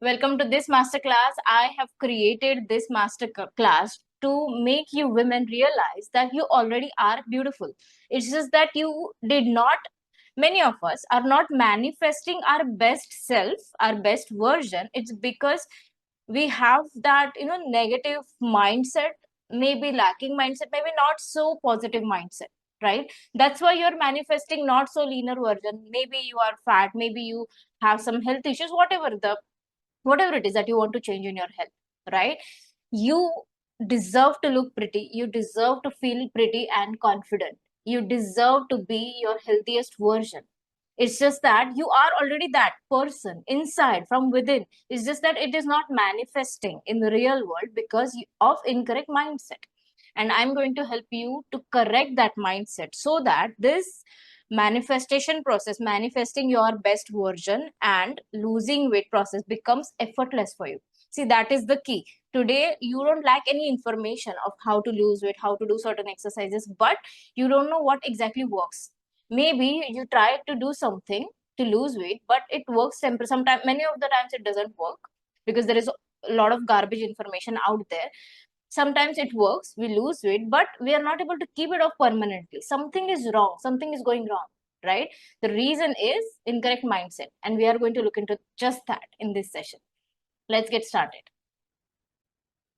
Welcome to this masterclass. I have created this masterclass to make you women realize that you already are beautiful. It's just that you did not, many of us are not manifesting our best self, our best version. It's because we have that, negative mindset, maybe lacking mindset, maybe not so positive mindset, right? That's why you're manifesting not so leaner version. Maybe you are fat, maybe you have some health issues, whatever it is that you want to change in your health, right? You deserve to look pretty, you deserve to feel pretty and confident, you deserve to be your healthiest version. It's just that you are already that person inside from within. It's just that it is not manifesting in the real world because of incorrect mindset. And I'm going to help you to correct that mindset so that this manifestation process, manifesting your best version and losing weight process becomes effortless for you. See, that is the key. Today, you don't lack any information of how to lose weight, how to do certain exercises, but you don't know what exactly works. Maybe you try to do something to lose weight, but it works temporarily. Sometimes, many of the times, it doesn't work because there is a lot of garbage information out there. Sometimes it works, we lose weight, but we are not able to keep it off permanently. Something is wrong, something is going wrong, right? The reason is incorrect mindset, and we are going to look into just that in this session. Let's get started.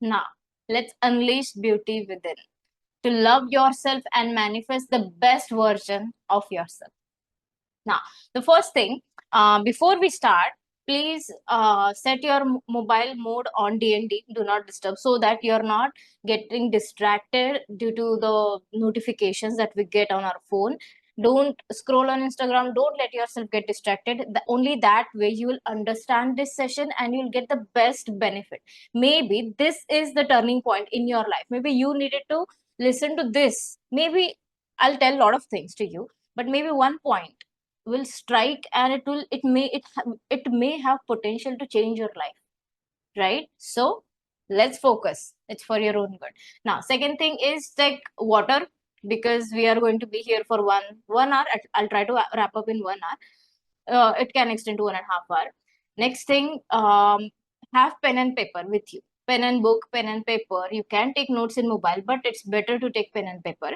Now, let's unleash beauty within to love yourself and manifest the best version of yourself. Now, the first thing, before we start, please set your mobile mode on DND, do not disturb, so that you're not getting distracted due to the notifications that we get on our phone. Don't scroll on Instagram. Don't let yourself get distracted. Only that way you will understand this session and you'll get the best benefit. Maybe this is the turning point in your life. Maybe you needed to listen to this. Maybe I'll tell a lot of things to you, but maybe one point will strike and it may have potential to change your life, right? So let's focus, it's for your own good. Now, second thing is take water, because we are going to be here for one hour. I'll try to wrap up in 1 hour. It can extend to 1.5 hour. Next thing, have pen and paper with you. Pen and book, pen and paper. You can take notes in mobile, but it's better to take pen and paper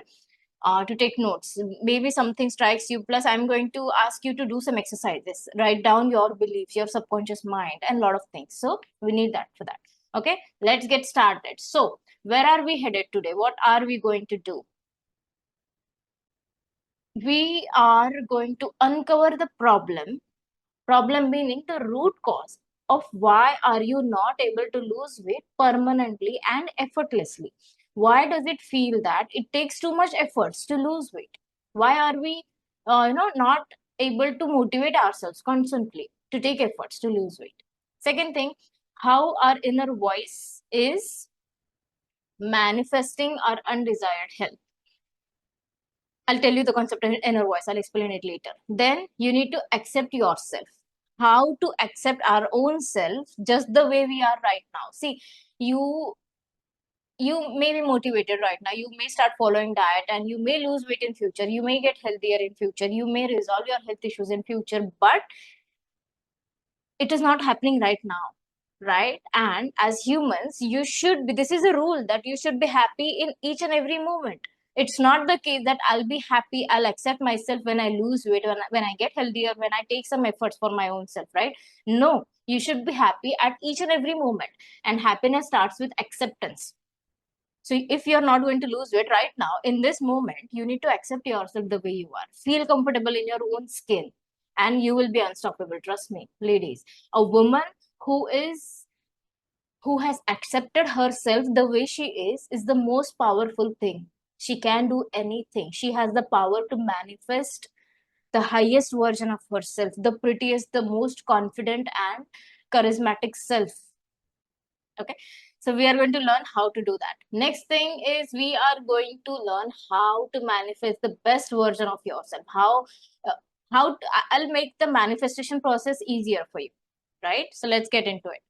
to take notes. Maybe something strikes you. Plus, I'm going to ask you to do some exercises. Write down your beliefs, your subconscious mind, and a lot of things. So we need that for that. Okay, let's get started. So, where are we headed today? What are we going to do? We are going to uncover the problem meaning the root cause of why are you not able to lose weight permanently and effortlessly. Why does it feel that it takes too much efforts to lose weight? Why are we not able to motivate ourselves constantly to take efforts to lose weight? Second thing, how our inner voice is manifesting our undesired health. I'll tell you the concept of inner voice. I'll explain it later. Then you need to accept yourself. How to accept our own self just the way we are right now. See, you you may be motivated right now. You may start following diet and you may lose weight in future. You may get healthier in future. You may resolve your health issues in future, but it is not happening right now, right? And as humans, you should be, this is a rule that you should be happy in each and every moment. It's not the case that I'll be happy, I'll accept myself when I lose weight, when I get healthier, when I take some efforts for my own self, right? No, you should be happy at each and every moment. And happiness starts with acceptance. So if you're not going to lose weight right now, in this moment, you need to accept yourself the way you are. Feel comfortable in your own skin and you will be unstoppable. Trust me, ladies. A woman who is who has accepted herself the way she is the most powerful thing. She can do anything. She has the power to manifest the highest version of herself, the prettiest, the most confident and charismatic self. Okay, so we are going to learn how to do that. Next thing is we are going to learn how to manifest the best version of yourself. Uh, I'll make the manifestation process easier for you, right? So let's get into it.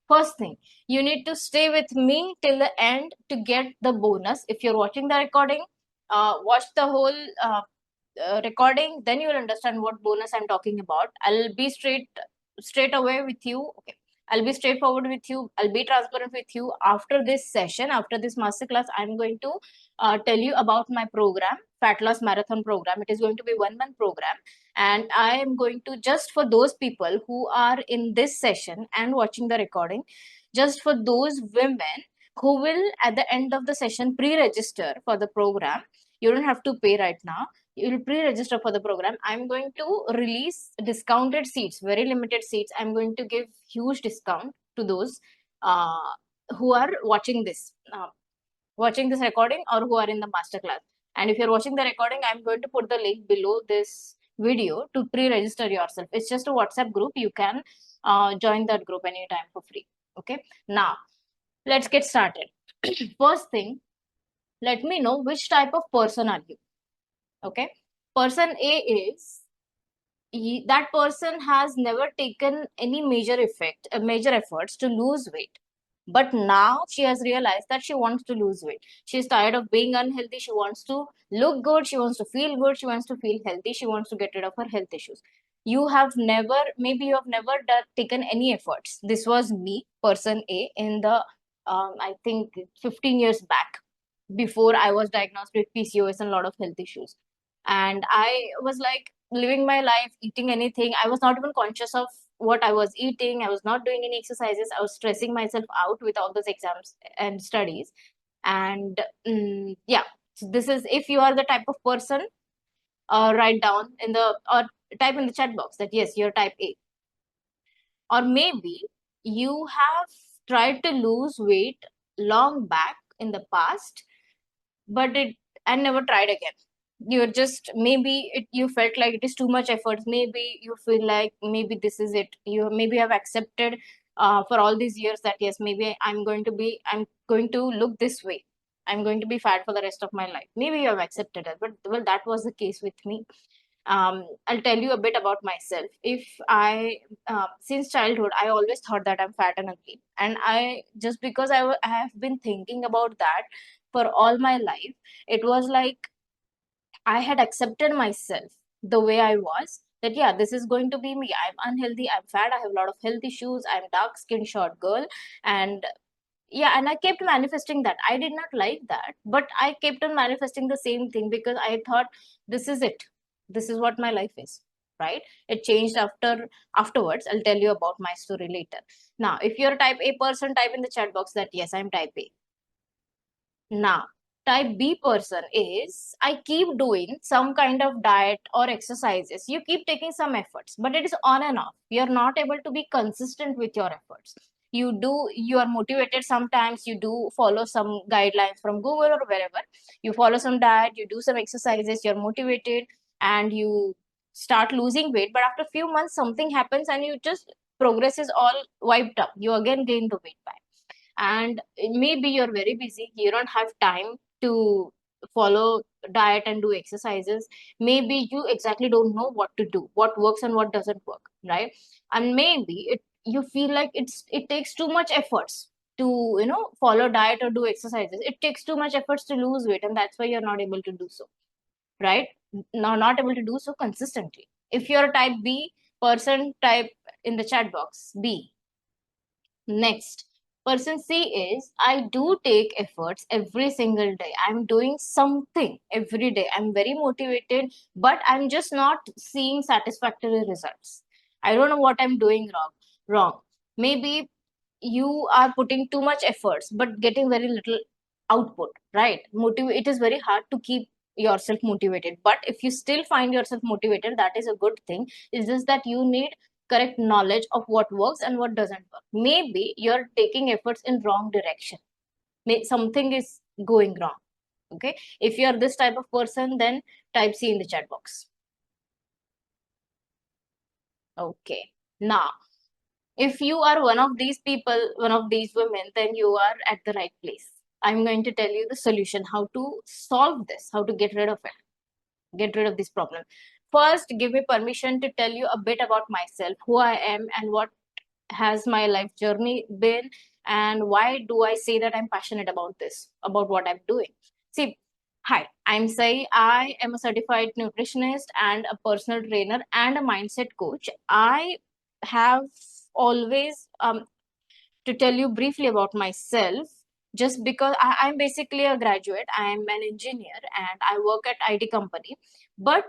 First thing, you need to stay with me till the end to get the bonus. If you're watching the recording, watch the whole recording, then you will understand what bonus I'm talking about. I'll be straight away with you. Okay. I'll be straightforward with you. I'll be transparent with you. After this session, after this masterclass, I'm going to tell you about my program, Fat Loss Marathon program. It is going to be 1 month program, and I am going to, just for those people who are in this session and watching the recording, just for those women who will at the end of the session pre-register for the program. You don't have to pay right now. You will pre-register for the program. I'm going to release discounted seats, very limited seats. I'm going to give huge discount to those uh, who are watching this recording, or who are in the masterclass. And if you're watching the recording, I'm going to put the link below this video to pre-register yourself. It's just a WhatsApp group. You can join that group anytime for free. Okay. Now let's get started. First thing, let me know which type of person are you. Okay. Person A is, that person has never taken any major efforts to lose weight. But now she has realized that she wants to lose weight. She's tired of being unhealthy. She wants to look good. She wants to feel good. She wants to feel healthy. She wants to get rid of her health issues. Maybe you have never taken any efforts. This was me, person A, in the, I think 15 years back, before I was diagnosed with PCOS and a lot of health issues. And I was like living my life, eating anything. I was not even conscious of what I was eating. I was not doing any exercises. I was stressing myself out with all those exams and studies. And yeah, so this is, if you are the type of person, write down in the, or type in the chat box that yes, you're type A. Or maybe you have tried to lose weight long back in the past, but it and never tried again. You're just, maybe you felt like it is too much effort. Maybe you feel like maybe this is it. You maybe have accepted for all these years that yes, maybe I'm going to look this way. I'm going to be fat for the rest of my life. Maybe you have accepted it, but well, that was the case with me. I'll tell you a bit about myself. If I, since childhood, I always thought that I'm fat and ugly, and I just because I have been thinking about that for all my life. It was like I had accepted myself the way I was. That yeah, this is going to be me. I'm unhealthy. I'm fat. I have a lot of health issues. I'm dark skinned, short girl, and yeah, and I kept manifesting that. I did not like that, but I kept on manifesting the same thing because I thought this is it. This is what my life is, right? It changed afterwards. I'll tell you about my story later. Now, if you're a type A person, type in the chat box that yes, I'm type A. Now, type B person is, I keep doing some kind of diet or exercises. You keep taking some efforts, but it is on and off. You're not able to be consistent with your efforts. You are motivated sometimes, you do follow some guidelines from Google or wherever. You follow some diet, you do some exercises, you're motivated, and you start losing weight. But after a few months, something happens and you just, progress is all wiped up. You again gain the weight back, and maybe you're very busy, you don't have time to follow diet and do exercises. Maybe you exactly don't know what to do, what works and what doesn't work, right? And maybe you feel like it takes too much efforts to follow diet or do exercises. It takes too much efforts to lose weight, and that's why you're not able to do so, right? Now, not able to do so consistently. If you're a type B person, type in the chat box B. Next, person C is, I do take efforts every single day. I'm doing something every day. I'm very motivated, but I'm just not seeing satisfactory results. I don't know what I'm doing wrong. Wrong. Maybe you are putting too much efforts, but getting very little output, right? It is very hard to keep yourself motivated. But if you still find yourself motivated, that is a good thing. It's just that you need correct knowledge of what works and what doesn't work. Maybe you're taking efforts in wrong direction. Something is going wrong. Okay. If you're this type of person, then type C in the chat box. Okay. Now, if you are one of these people, one of these women, then you are at the right place. I'm going to tell you the solution, how to solve this, how to get rid of it, get rid of this problem. First, give me permission to tell you a bit about myself, who I am, and what has my life journey been, and why do I say that I'm passionate about this, about what I'm doing. See, Hi, I'm Sai. I am a certified nutritionist and a personal trainer and a mindset coach. I have always, to tell you briefly about myself, just because I'm basically a graduate, I'm an engineer and I work at IT company. But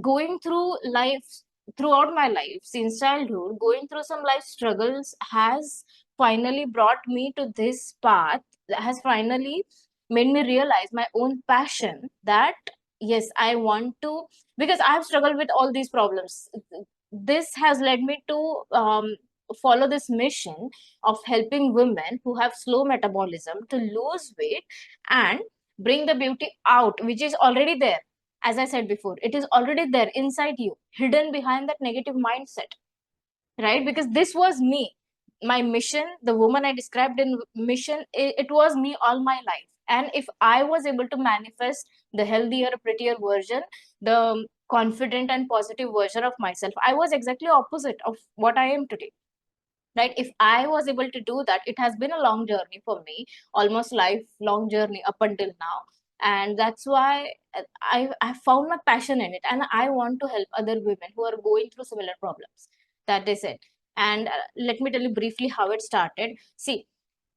going through life, throughout my life, since childhood, going through some life struggles has finally brought me to this path, that has finally made me realize my own passion, that yes, I want to, because I've struggled with all these problems. This has led me to follow this mission of helping women who have slow metabolism to lose weight and bring the beauty out, which is already there. As I said before, it is already there inside you, hidden behind that negative mindset, right? Because this was me, my mission, the woman I described in mission, it was me all my life. And if I was able to manifest the healthier, prettier version, the confident and positive version of myself, I was exactly opposite of what I am today, right? If I was able to do that, it has been a long journey for me, almost lifelong journey up until now. And that's why I found my passion in it, and I want to help other women who are going through similar problems. That is it. And let me tell you briefly how it started. See,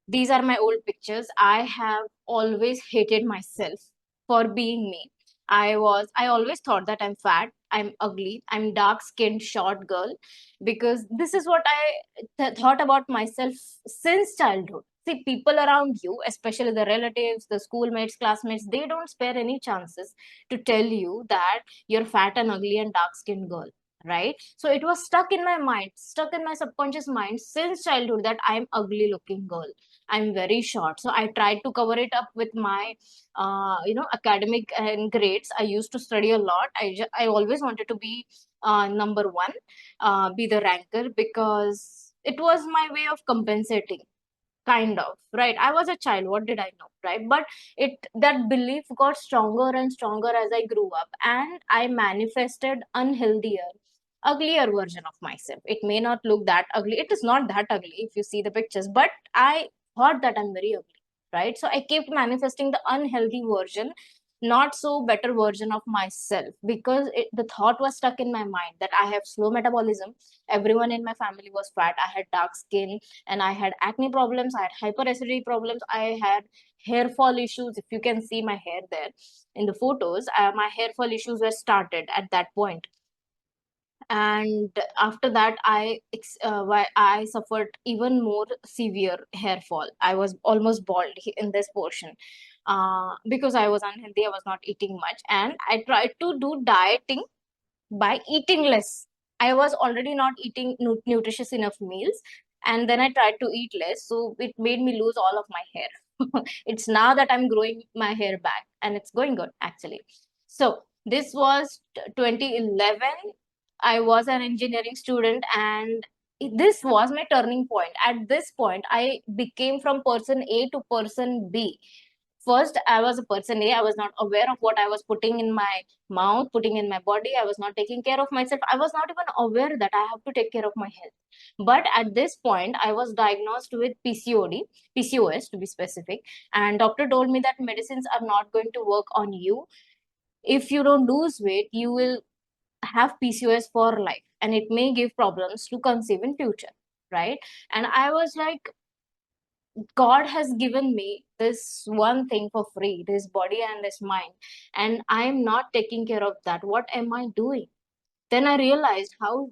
these are my old pictures. I have always hated myself for being me. I always thought that I'm fat, I'm ugly, I'm dark skinned, short girl, because this is what I thought about myself since childhood. See, people around you, especially the relatives, the schoolmates, classmates, they don't spare any chances to tell you that you're fat and ugly and dark skinned girl, right? So it was stuck in my mind, stuck in my subconscious mind since childhood, that I'm ugly looking girl, I'm very short. So I tried to cover it up with my, academic and grades. I used to study a lot. I always wanted to be number one, be the ranker, because it was my way of compensating, kind of, right? I was a child. What did I know, right? But that belief got stronger and stronger as I grew up, and I manifested unhealthier, uglier version of myself. It may not look that ugly, it is not that ugly if you see the pictures, but I thought that I'm very ugly, right? So I kept manifesting the unhealthy version, not so better version of myself, because the thought was stuck in my mind that I have slow metabolism, everyone in my family was fat, I had dark skin, and I had acne problems, I had hyperacidity problems, I had hair fall issues. If you can see my hair there in the photos, my hair fall issues were started at that point. And after that, I suffered even more severe hair fall. I was almost bald in this portion, because I was unhealthy, I was not eating much, and I tried to do dieting by eating less. I was already not eating nutritious enough meals, and then I tried to eat less, so it made me lose all of my hair. It's now that I'm growing my hair back, and it's going good actually. So this was 2011. I was an engineering student, and this was my turning point. At this point, I became from person A to person B. First, I was a person A. I was not aware of what I was putting in my mouth, putting in my body. I was not taking care of myself. I was not even aware that I have to take care of my health. But at this point, I was diagnosed with PCOD, PCOS to be specific, and doctor told me that medicines are not going to work on you. If you don't lose weight, you will have PCOS for life, and it may give problems to conceive in future, right? And I was like, God has given me this one thing for free, this body and this mind, and I am not taking care of that. What am I doing? Then I realized how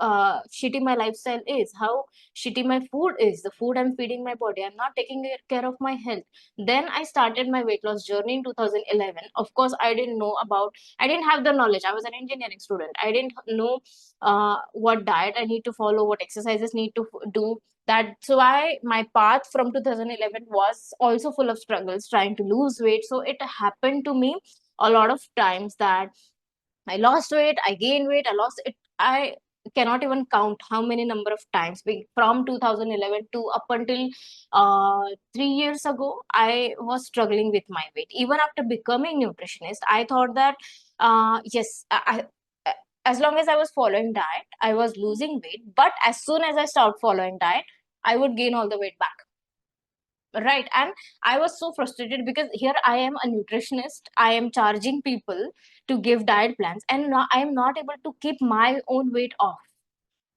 shitty my lifestyle is, how shitty my food is, the food I'm feeding my body. I'm not taking care of my health. Then I started my weight loss journey in 2011. Of course, I didn't have the knowledge. I was an engineering student. I didn't know what diet I need to follow, what exercises need to do. My path from 2011 was also full of struggles trying to lose weight. So it happened to me a lot of times that I lost weight, I gained weight, I lost it. I cannot even count how many number of times. From 2011 to up until 3 years ago, I was struggling with my weight. Even after becoming nutritionist, I thought that yes, as long as I was following diet, I was losing weight. But as soon as I stopped following diet, I would gain all the weight back. Right. And I was so frustrated because here I am a nutritionist. I am charging people to give diet plans, and now I am not able to keep my own weight off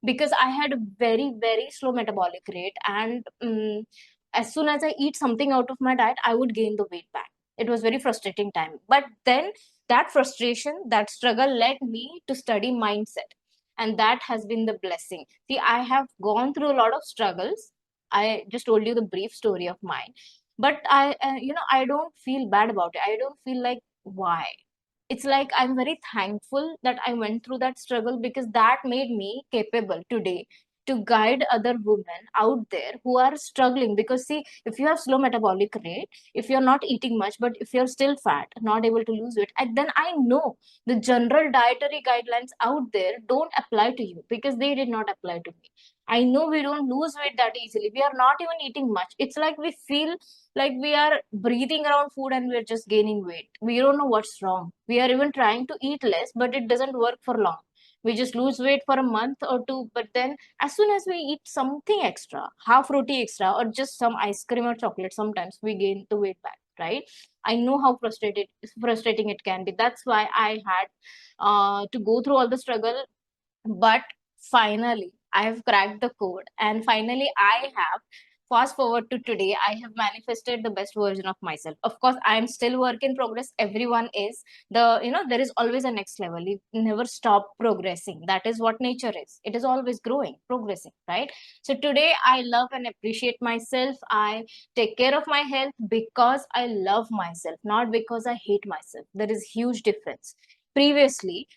because I had a very, very slow metabolic rate. And as soon as I eat something out of my diet, I would gain the weight back. It was very frustrating time. But then that frustration, that struggle led me to study mindset. And that has been the blessing. See, I have gone through a lot of struggles. I just told you the brief story of mine. But I don't feel bad about it. I don't feel like, why? It's like I'm very thankful that I went through that struggle because that made me capable today to guide other women out there who are struggling. Because see, if you have slow metabolic rate, if you're not eating much, but if you're still fat, not able to lose weight, and then I know the general dietary guidelines out there don't apply to you because they did not apply to me. I know we don't lose weight that easily. We are not even eating much. It's like we feel like we are breathing around food and we're just gaining weight. We don't know what's wrong. We are even trying to eat less, but it doesn't work for long. We just lose weight for a month or two, but then as soon as we eat something extra, half roti extra, or just some ice cream or chocolate, sometimes we gain the weight back, right? I know how frustrating it can be. That's why I had to go through all the struggle, but finally I have cracked the code, and finally I have, fast forward to today, I have manifested the best version of myself. Of course, I am still work in progress. Everyone is. There is always a next level. You never stop progressing. That is what nature is. It is always growing, progressing, right? So today I love and appreciate myself. I take care of my health because I love myself, not because I hate myself. There is huge difference. Previously,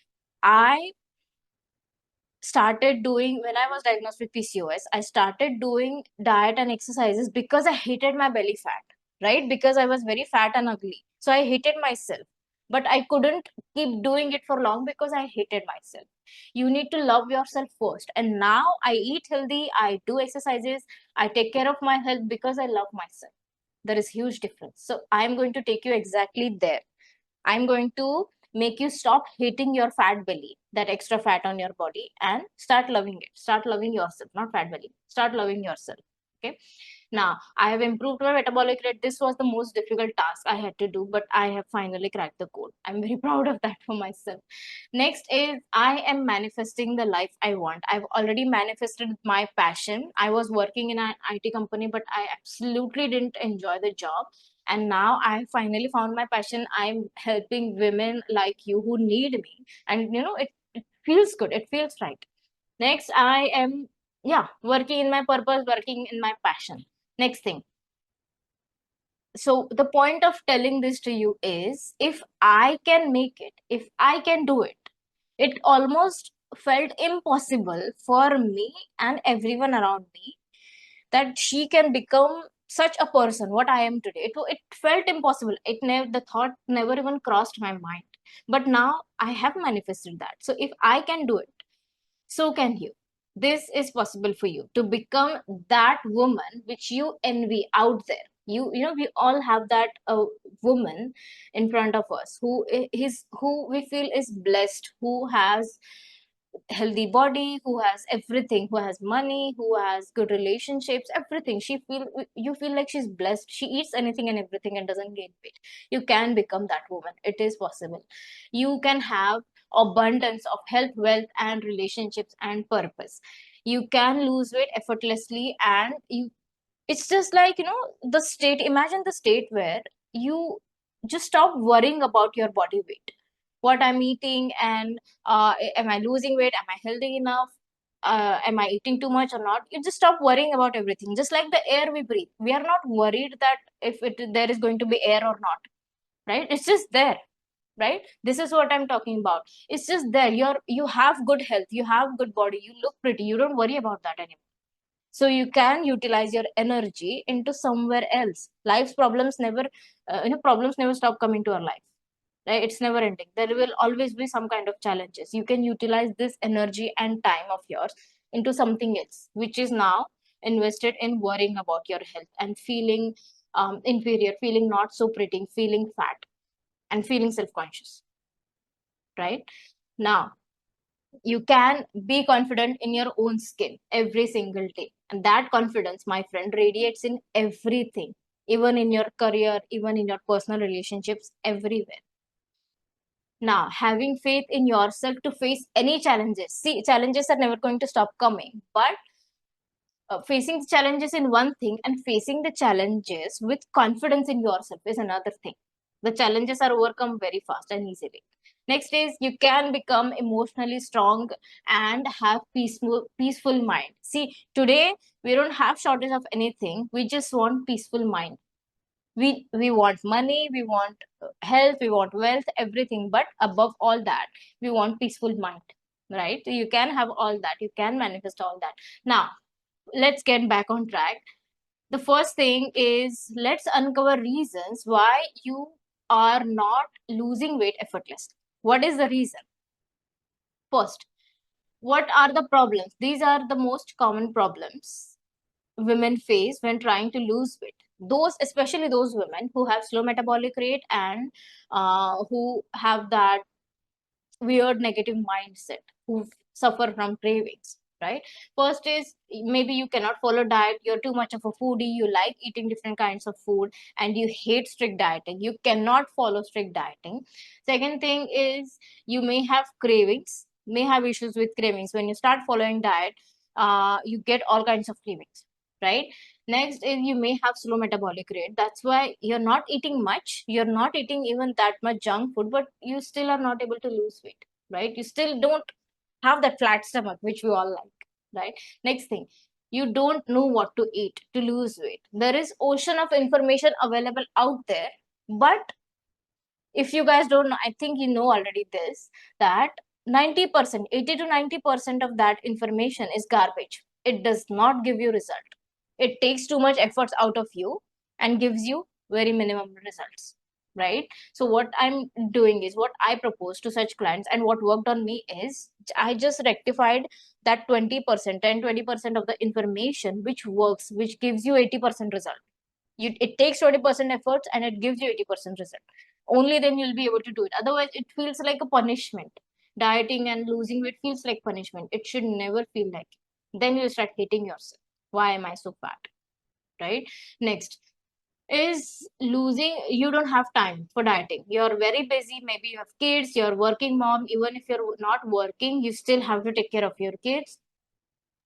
I started doing, when I was diagnosed with PCOS, I started doing diet and exercises because I hated my belly fat, right? Because I was very fat and ugly. So I hated myself. But I couldn't keep doing it for long because I hated myself. You need to love yourself first. And now I eat healthy, I do exercises, I take care of my health because I love myself. There is huge difference. So I'm going to take you exactly there. I'm going to make you stop hating your fat belly, that extra fat on your body, and start loving it. Start loving yourself, not fat belly. Start loving yourself. Okay. Now, I have improved my metabolic rate. This was the most difficult task I had to do, but I have finally cracked the code. I'm very proud of that for myself. Next is I am manifesting the life I want. I've already manifested my passion. I was working in an IT company, but I absolutely didn't enjoy the job. And now I finally found my passion. I'm helping women like you who need me. And it feels good. It feels right. Next, I am, yeah, working in my purpose, working in my passion. Next thing. So the point of telling this to you is, if I can make it, if I can do it, it almost felt impossible for me and everyone around me that she can become such a person what I am today. It felt impossible. The thought never even crossed my mind. But now I have manifested that. So if I can do it, so can you. This is possible for you to become that woman which you envy out there. We all have that woman in front of us who we feel is blessed, who has healthy body, who has everything, who has money, who has good relationships, everything. You feel like she's blessed. She eats anything and everything and doesn't gain weight. You can become that woman. It is possible. You can have abundance of health, wealth, and relationships and purpose. You can lose weight effortlessly, and it's just like, the state. Imagine the state where you just stop worrying about your body weight, what I'm eating, and am I losing weight? Am I healthy enough? Am I eating too much or not? You just stop worrying about everything. Just like the air we breathe, we are not worried that if there is going to be air or not, right? It's just there, right? This is what I'm talking about. It's just there. You have good health, you have good body, you look pretty. You don't worry about that anymore. So you can utilize your energy into somewhere else. Life's problems never, problems never stop coming to our life, right? It's never ending. There will always be some kind of challenges. You can utilize this energy and time of yours into something else, which is now invested in worrying about your health and feeling inferior, feeling not so pretty, feeling fat, and feeling self-conscious, right? Now, you can be confident in your own skin every single day, and that confidence, my friend, radiates in everything. even in your career, even in your personal relationships, everywhere. Now, having faith in yourself to face any challenges. See, challenges are never going to stop coming, but facing the challenges in one thing and facing the challenges with confidence in yourself is another thing. The challenges are overcome very fast and easily. Next is you can become emotionally strong and have peaceful mind. See, today we don't have shortage of anything. We just want peaceful mind. We want money, we want health, we want wealth, everything. But above all that, we want peaceful mind, right? You can have all that. You can manifest all that. Now, let's get back on track. The first thing is let's uncover reasons why you are not losing weight effortlessly. What is the reason? First, what are the problems? These are the most common problems women face when trying to lose weight. Those, especially those women who have slow metabolic rate and who have that weird negative mindset, who suffer from cravings, right? First is maybe you cannot follow diet, you're too much of a foodie, you like eating different kinds of food and you hate strict dieting, you cannot follow strict dieting. Second thing is you may have cravings, may have issues with cravings. When you start following diet, you get all kinds of cravings, right? Next is you may have slow metabolic rate. That's why you're not eating much. You're not eating even that much junk food, but you still are not able to lose weight, right? You still don't have that flat stomach, which we all like, right? Next thing, you don't know what to eat to lose weight. There is ocean of information available out there, but if you guys don't know, I think you know already this, that 90%, 80 to 90% of that information is garbage. It does not give you result. It takes too much efforts out of you and gives you very minimum results, right? So what I'm doing is what I propose to such clients and what worked on me is I just rectified that 20%, 10-20% of the information which works, which gives you 80% result. It takes 20% efforts and it gives you 80% result. Only then you'll be able to do it. Otherwise, it feels like a punishment. Dieting and losing weight feels like punishment. It should never feel like it. Then you'll start hating yourself. Why am I so fat? Right? Next is losing, you don't have time for dieting. You're very busy. Maybe you have kids, you're working mom. Even if you're not working, you still have to take care of your kids.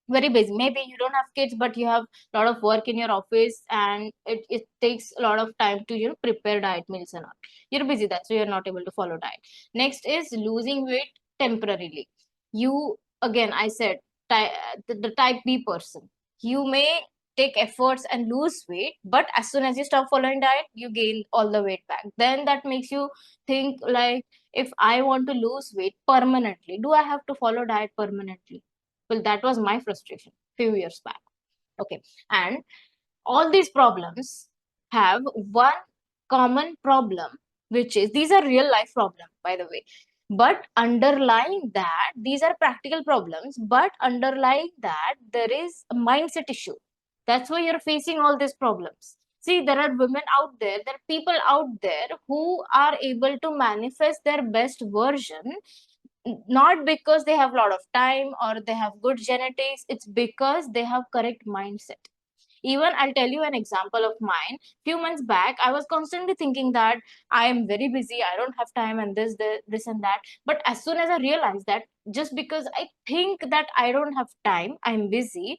Very busy. Maybe you don't have kids, but you have a lot of work in your office and it takes a lot of time to prepare diet meals and all. You're busy, that's why you're not able to follow diet. Next is losing weight temporarily. You, again, I said the type B person. You may take efforts and lose weight, but as soon as you stop following diet, you gain all the weight back. Then that makes you think like, if I want to lose weight permanently, do I have to follow diet permanently? Well, that was my frustration few years back. Okay. And all these problems have one common problem, which is these are real life problems, by the way. But underlying that, these are practical problems, but underlying that, there is a mindset issue. That's why you're facing all these problems. See, there are women out there, there are people out there who are able to manifest their best version, not because they have a lot of time or they have good genetics. It's because they have correct mindset. Even I'll tell you an example of mine. Few months back, I was constantly thinking that I am very busy, I don't have time, and this and that. But as soon as I realized that just because I think that I don't have time, I'm busy,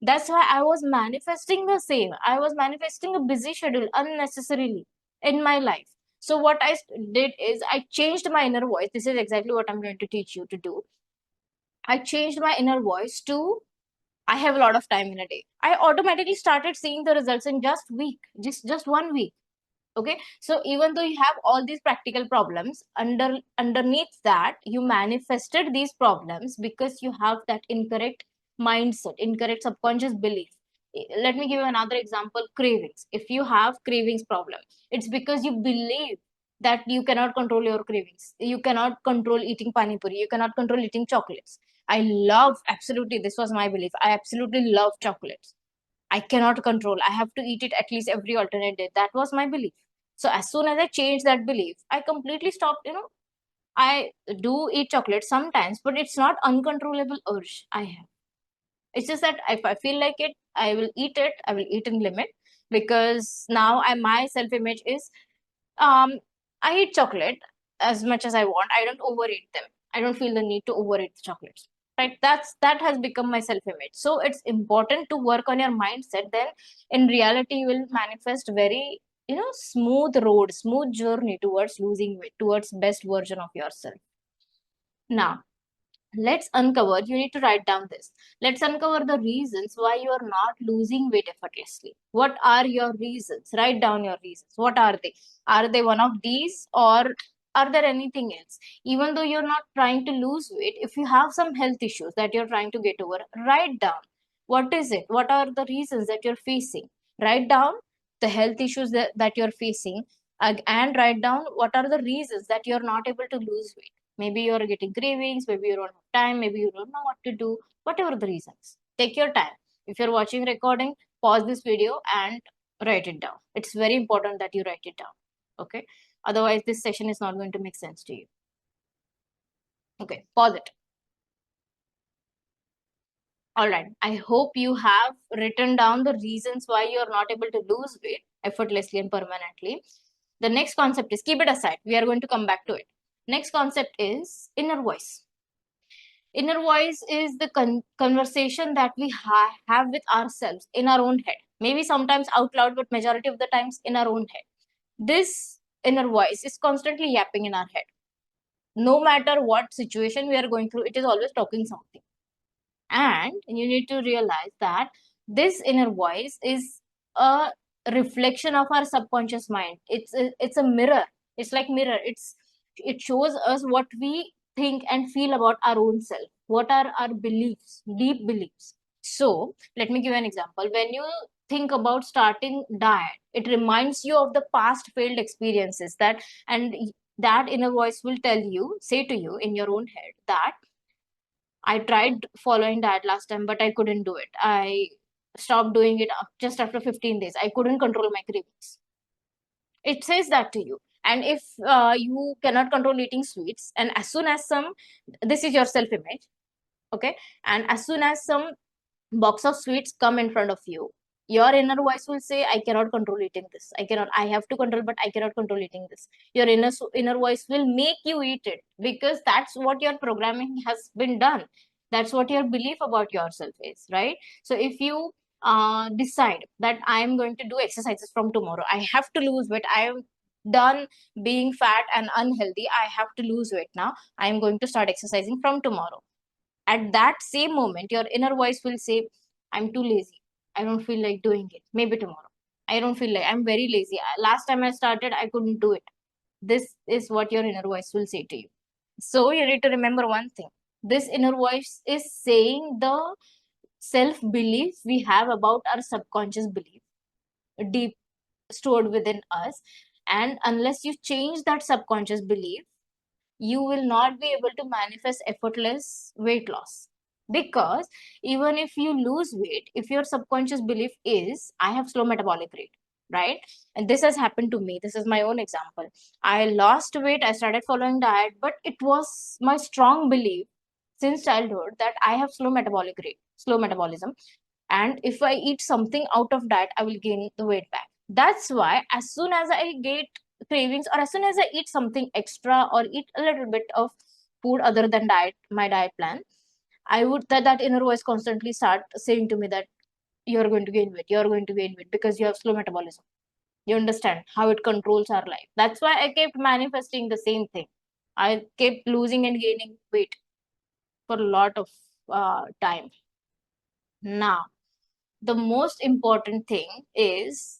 that's why I was manifesting the same. I was manifesting a busy schedule unnecessarily in my life. So what I did is I changed my inner voice. This is exactly what I'm going to teach you to do. I changed my inner voice to I have a lot of time in a day. I automatically started seeing the results in just 1 week. Okay, so even though you have all these practical problems, underneath that you manifested these problems because you have that incorrect mindset, incorrect subconscious belief. Let me give you another example. Cravings. If you have cravings problem, it's because you believe that you cannot control your cravings, you cannot control eating pani puri, you cannot control eating chocolates. I love, absolutely, this was my belief, I absolutely love chocolates. I cannot control. I have to eat it at least every alternate day. That was my belief. So as soon as I changed that belief, I completely stopped. I do eat chocolate sometimes, but it's not uncontrollable urge I have. It's just that if I feel like it, I will eat it. I will eat in limit. because now my self image is, um I eat chocolate as much as I want. I don't overeat them. I don't feel the need to overeat the chocolates. Right? That has become my self image. So it's important to work on your mindset. Then in reality you will manifest very, smooth road, smooth journey towards losing weight, towards best version of yourself. Now let's uncover, you need to write down this. Let's uncover the reasons why you are not losing weight effortlessly. What are your reasons? Write down your reasons. What are they? Are they one of these, or are there anything else? Even though you're not trying to lose weight, if you have some health issues that you're trying to get over, write down what is it, what are the reasons that you're facing. Write down the health issues that you're facing, and write down what are the reasons that you're not able to lose weight. Maybe you're getting cravings, maybe you don't have time, maybe you don't know what to do, whatever the reasons. Take your time. If you're watching recording, pause this video and write it down. It's very important that you write it down. Okay. Otherwise, this session is not going to make sense to you. Okay, pause it. All right. I hope you have written down the reasons why you're not able to lose weight effortlessly and permanently. The next concept is, keep it aside. We are going to come back to it. Next concept is inner voice. Inner voice is the conversation that we have with ourselves in our own head. Maybe sometimes out loud, but majority of the times in our own head. This inner voice is constantly yapping in our head. No matter what situation we are going through, it is always talking something. And you need to realize that this inner voice is a reflection of our subconscious mind. It's a mirror. It's like mirror. It shows us what we think and feel about our own self. What are our beliefs, deep beliefs. So let me give you an example. When you think about starting diet, it reminds you of the past failed experiences, and that inner voice will say to you in your own head that I tried following diet last time, but I couldn't do it. I stopped doing it just after 15 days. I couldn't control my cravings. It says that to you. And if you cannot control eating sweets, and as soon as this is your self image, okay, and as soon as some box of sweets come in front of you, your inner voice will say, I cannot control eating this. I have to control, but I cannot control eating this. Your inner voice will make you eat it, because that's what your programming has been done. That's what your belief about yourself is, right? So if you decide that I am going to do exercises from tomorrow, I have to lose weight, I am done being fat and unhealthy, I have to lose weight now, I am going to start exercising from tomorrow. At that same moment, your inner voice will say, I'm too lazy. I don't feel like doing it. Maybe tomorrow. I don't feel like, I'm very lazy. Last time I started, I couldn't do it. This is what your inner voice will say to you. So you need to remember one thing. This inner voice is saying the self belief we have about our subconscious belief, deep stored within us. And unless you change that subconscious belief, you will not be able to manifest effortless weight loss. Because even if you lose weight, if your subconscious belief is, I have slow metabolic rate, right? And this has happened to me. This is my own example. I lost weight, I started following diet, but it was my strong belief since childhood that I have slow metabolic rate, slow metabolism. And if I eat something out of diet, I will gain the weight back. That's why as soon as I get cravings, or as soon as I eat something extra or eat a little bit of food other than my diet plan, I would that inner voice constantly start saying to me that you're going to gain weight, you're going to gain weight, because you have slow metabolism. You understand how it controls our life. That's why I kept manifesting the same thing. I kept losing and gaining weight for a lot of time. Now, the most important thing is,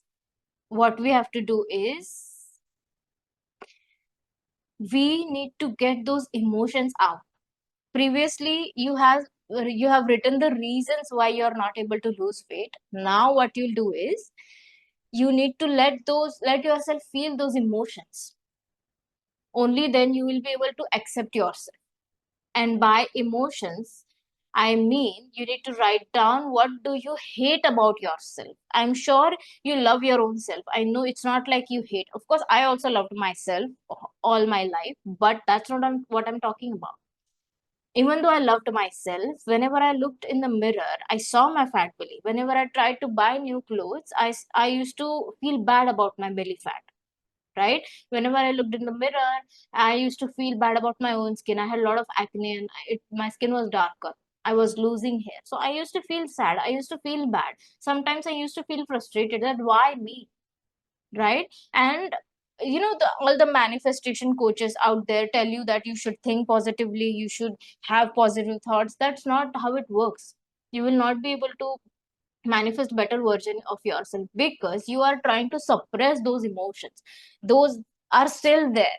what we have to do is, we need to get those emotions out. Previously you have written the reasons why you're not able to lose weight. Now what you'll do is, you need to let yourself feel those emotions. Only then you will be able to accept yourself. And by emotions, I mean, you need to write down, what do you hate about yourself? I'm sure you love your own self. I know it's not like you hate. Of course, I also loved myself all my life, but that's not what I'm talking about. Even though I loved myself, whenever I looked in the mirror, I saw my fat belly. Whenever I tried to buy new clothes, I used to feel bad about my belly fat, right? Whenever I looked in the mirror, I used to feel bad about my own skin. I had a lot of acne and my skin was darker. I was losing hair. So I used to feel sad. I used to feel bad. Sometimes I used to feel frustrated that why me, right? And all the manifestation coaches out there tell you that you should think positively, you should have positive thoughts. That's not how it works. You will not be able to manifest better version of yourself because you are trying to suppress those emotions. Those are still there.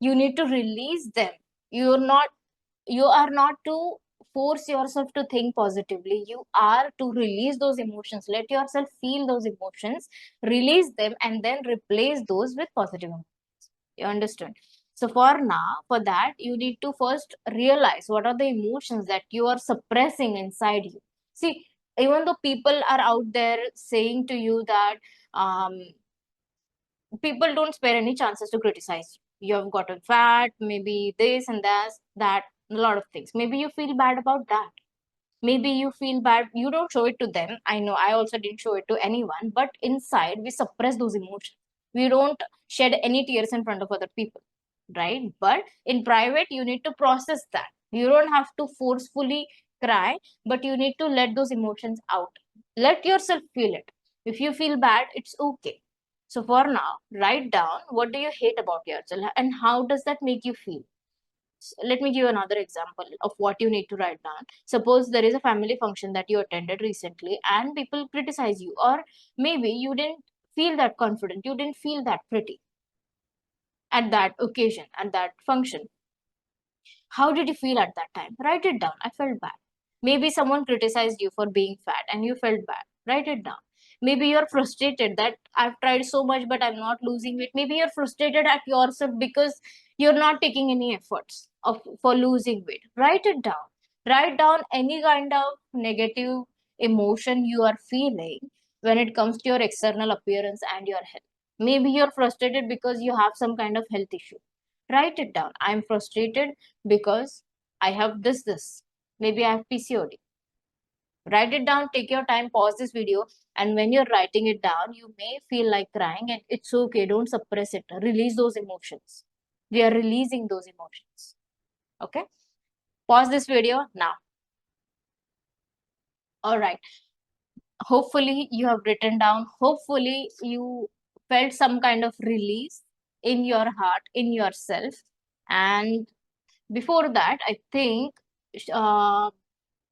You need to release them. You are not to force yourself to think positively. You are to release those emotions. Let yourself feel those emotions, release them, and then replace those with positive emotions. You understand? So for now, for that, you need to first realize what are the emotions that you are suppressing inside you. See, even though people are out there saying to you that um, people don't spare any chances to criticize you. You have gotten fat, maybe this and that, a lot of things. Maybe you feel bad about that. Maybe you feel bad. You don't show it to them. I know I also didn't show it to anyone, but inside we suppress those emotions. We don't shed any tears in front of other people, right? But in private, you need to process that. You don't have to forcefully cry, but you need to let those emotions out. Let yourself feel it. If you feel bad, it's okay. So for now, write down what do you hate about yourself and how does that make you feel. Let me give you another example of what you need to write down. Suppose there is a family function that you attended recently and people criticize you, or maybe you didn't feel that confident, you didn't feel that pretty at that occasion, at that function. How did you feel at that time? Write it down. I felt bad. Maybe someone criticized you for being fat and you felt bad. Write it down. Maybe you're frustrated that I've tried so much but I'm not losing weight. Maybe you're frustrated at yourself because you're not taking any efforts for losing weight. Write it down. Write down any kind of negative emotion you are feeling when it comes to your external appearance and your health. Maybe you're frustrated because you have some kind of health issue. Write it down. I'm frustrated because I have this. Maybe I have PCOD. Write it down, take your time, pause this video, and when you're writing it down, you may feel like crying, and it's okay. Don't suppress it. Release those emotions. We are releasing those emotions. Okay? Pause this video now. All right. Hopefully, you have written down. Hopefully, you felt some kind of release in your heart, in yourself. And before that, I think uh,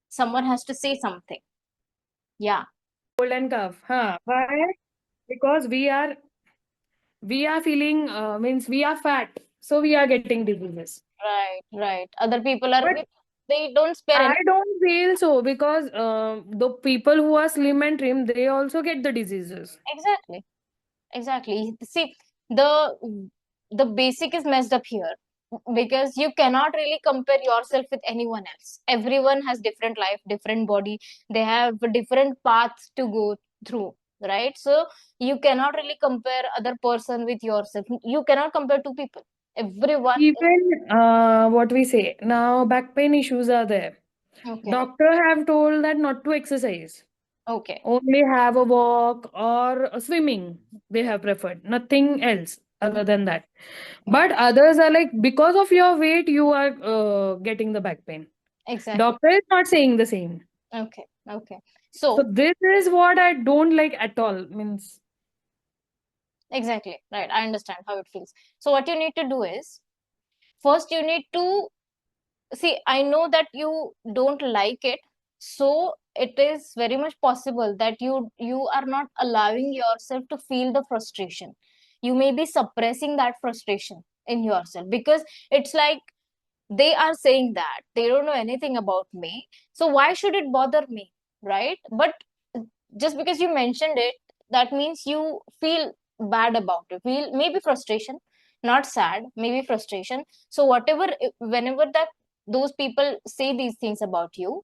someone has to say something. Yeah. Cold and cough. Huh? Why? Because we are feeling means we are fat, so we are getting diseases. Right, right. Other people are, But they don't spare I any. don't feel so because the people who are slim and trim, they also get the diseases. Exactly, exactly. See, the basic is messed up here because you cannot really compare yourself with anyone else. Everyone has different life, different body. They have different paths to go through, right? So you cannot really compare other person with yourself. You cannot compare two people. Everyone is Even what we say now, back pain issues are there. okay. Doctor have told that not to exercise, Okay. only have a walk or a swimming. They have preferred nothing else other than that. But others are like, because of your weight, you are getting the back pain. Exactly. Doctor is not saying the same. Okay. Okay. So So this is what I don't like at all. Means exactly, right. I understand how it feels. So what you need to do is first you need to see, I know that you don't like it, so it is very much possible that you are not allowing yourself to feel the frustration. You may be suppressing that frustration in yourself because it's like they are saying that they don't know anything about me. So why should it bother me, right? But just because you mentioned it, that means you feel bad about it. Feel maybe frustration, not sad, maybe frustration. So whatever, whenever that those people say these things about you,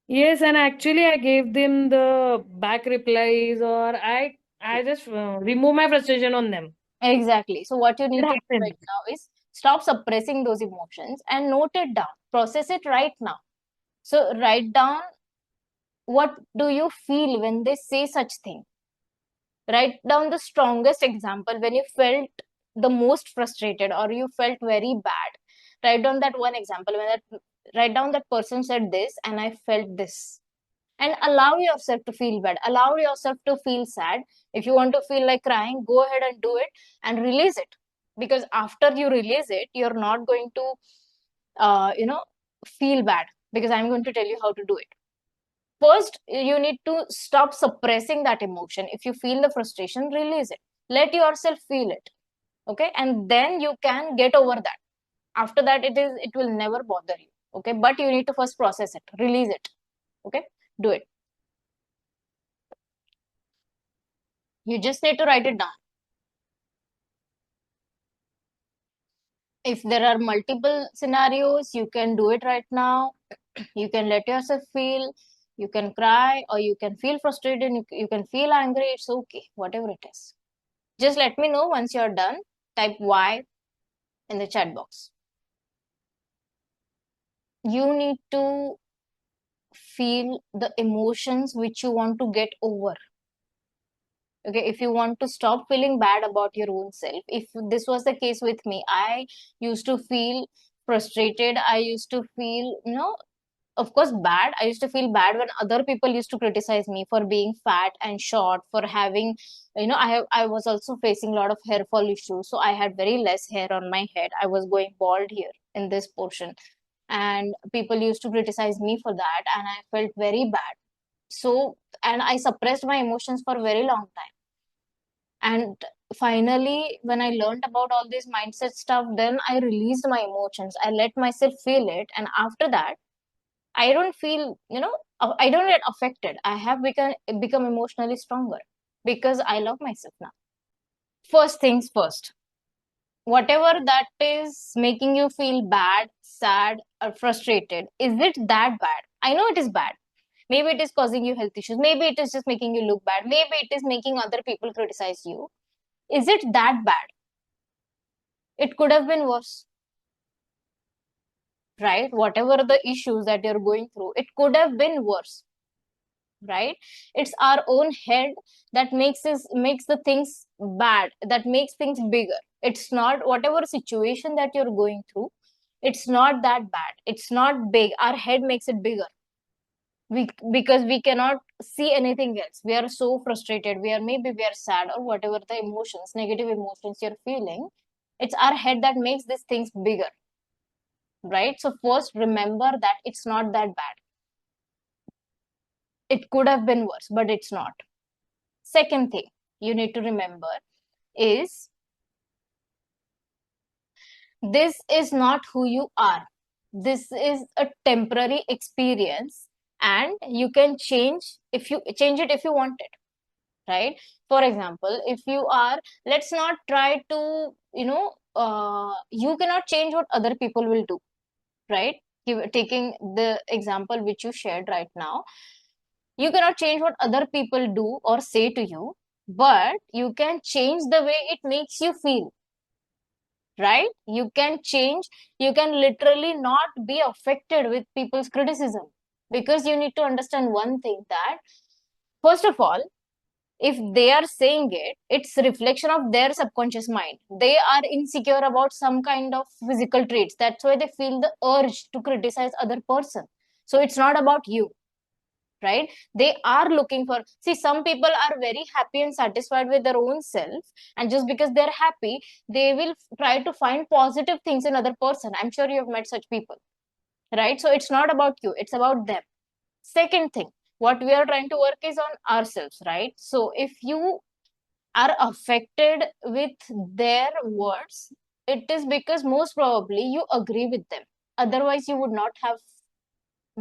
yes, and actually I gave them the back replies, or I just remove my frustration on them. exactly. So what you It need to do right happens. now is stop suppressing those emotions and note it down. process it right now. So write down, what do you feel when they say such thing? Write down the strongest example when you felt the most frustrated or you felt very bad. Write down that one example when that, write down that person said this and I felt this. And allow yourself to feel bad, allow yourself to feel sad. If you want to feel like crying, go ahead and do it and release it. Because after you release it, you're not going to you know, feel bad, because I'm going to tell you how to do it. First, you need to stop suppressing that emotion. If you feel the frustration, release it. Let yourself feel it. Okay. And then you can get over that. After that, it will never bother you. Okay. But you need to first process it, release it. Okay. Do it. You just need to write it down. If there are multiple scenarios, you can do it right now. You can let yourself feel, you can cry, or you can feel frustrated, you can feel angry. It's okay, whatever it is. Just let me know once you're done. Type Y in the chat box. You need to feel the emotions which you want to get over. Okay, if you want to stop feeling bad about your own self, if this was the case with me, I used to feel frustrated. I used to feel, you know, of course bad. I used to feel bad when other people used to criticize me for being fat and short, for having, you know, I was also facing a lot of hair fall issues. So I had very less hair on my head. I was going bald here in this portion. And people used to criticize me for that, and I felt very bad. So, and I suppressed my emotions for a very long time. And finally, when I learned about all this mindset stuff, then I released my emotions. I let myself feel it. And after that, I don't feel, you know, I don't get affected. I have become emotionally stronger because I love myself now. First things first, whatever that is making you feel bad, sad, or frustrated, is it that bad? I know it is bad. Maybe it is causing you health issues. Maybe it is just making you look bad. Maybe it is making other people criticize you. Is it that bad? It could have been worse, right? Whatever the issues that you're going through, it could have been worse, right? It's our own head that makes the things bad, that makes things bigger. It's not, whatever situation that you're going through, it's not that bad, it's not big. Our head makes it bigger. Because we cannot see anything else. We are so frustrated, maybe we are sad, or whatever the emotions, negative emotions you're feeling, it's our head that makes these things bigger, right? So first, remember that it's not that bad. It could have been worse, but it's not. Second thing you need to remember is, this is not who you are. This is a temporary experience, and you can change it if you want it, right? For example, if you are, let's not try to, you cannot change what other people will do, right? Taking the example which you shared right now, you cannot change what other people do or say to you, but you can change the way it makes you feel, right? You can change, you can literally not be affected with people's criticism, because you need to understand one thing, that first of all, if they are saying it, it's a reflection of their subconscious mind. They are insecure about some kind of physical traits, that's why they feel the urge to criticize other person. So it's not about you, right? They are looking for, see, some people are very happy and satisfied with their own self, and just because they're happy, they will try to find positive things in other person. I'm sure you have met such people, right? So it's not about you, it's about them. Second thing, what we are trying to work is on ourselves, right? So if you are affected with their words, it is because most probably you agree with them. Otherwise, you would not have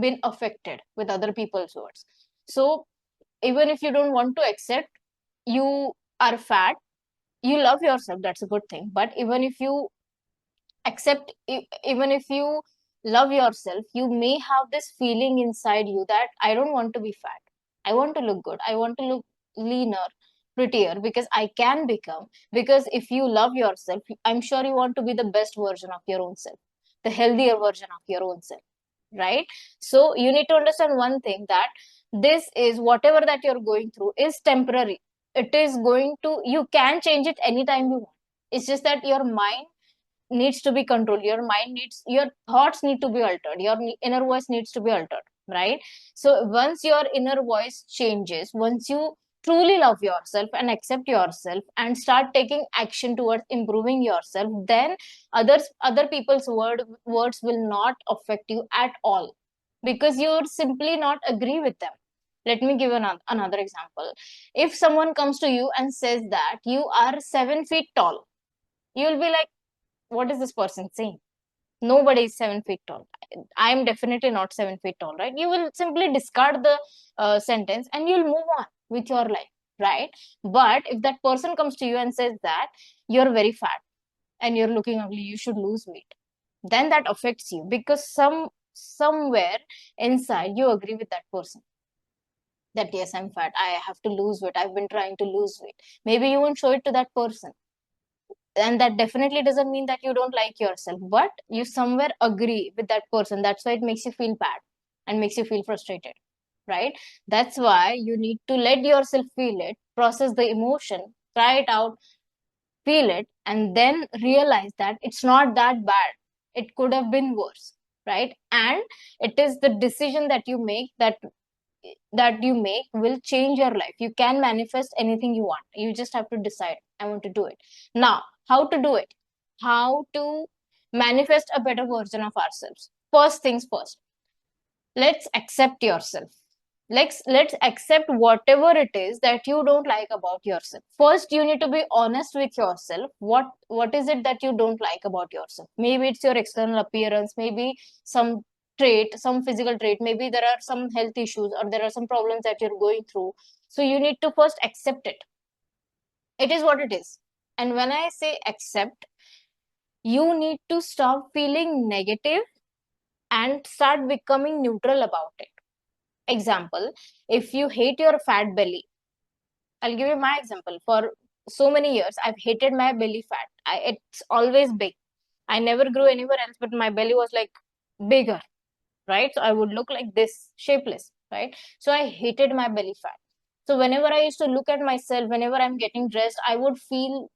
been affected with other people's words. So even if you don't want to accept you are fat, you love yourself, that's a good thing. But even if you accept, even if you love yourself, you may have this feeling inside you that I don't want to be fat. I want to look good. I want to look leaner, prettier, because I can become. Because if you love yourself, I'm sure you want to be the best version of your own self. the healthier version of your own self, right? So you need to understand one thing, that this is, whatever that you're going through is temporary. It is going to, you can change it anytime you want. It's just that your mind needs to be controlled, your mind needs, your thoughts need to be altered, your inner voice needs to be altered, right? So once your inner voice changes, once you truly love yourself and accept yourself and start taking action towards improving yourself, then other people's words will not affect you at all, because you're simply not agree with them. Let me give another example. If someone comes to you and says that you are 7 feet tall, you'll be like, what is this person saying? Nobody is 7 feet tall. I am definitely not 7 feet tall, right? You will simply discard the sentence and you'll move on with your life, right? But if that person comes to you and says that you're very fat and you're looking ugly, you should lose weight, then that affects you, because somewhere inside you agree with that person that yes, I'm fat, I have to lose weight, I've been trying to lose weight. Maybe you won't show it to that person, and that definitely doesn't mean that you don't like yourself, but you somewhere agree with that person. That's why it makes you feel bad and makes you feel frustrated, right? That's why you need to let yourself feel it, process the emotion, try it out, feel it, and then realize that it's not that bad, it could have been worse, right? And it is the decision that you make, that you make will change your life. You can manifest anything you want. You just have to decide, I want to do it. Now, how to do it? How to manifest a better version of ourselves? First things first, let's accept yourself. Let's accept whatever it is that you don't like about yourself. First, you need to be honest with yourself. What is it that you don't like about yourself? Maybe it's your external appearance, maybe some trait, some physical trait, maybe there are some health issues, or there are some problems that you're going through. So you need to first accept it. It is what it is. And when I say accept, you need to stop feeling negative and start becoming neutral about it. Example, if you hate your fat belly, I'll give you my example. For so many years, I've hated my belly fat. It's always big. I never grew anywhere else, but my belly was like bigger, right? So I would look like this, shapeless, right? So I hated my belly fat. So whenever I used to look at myself, whenever I'm getting dressed, I would feel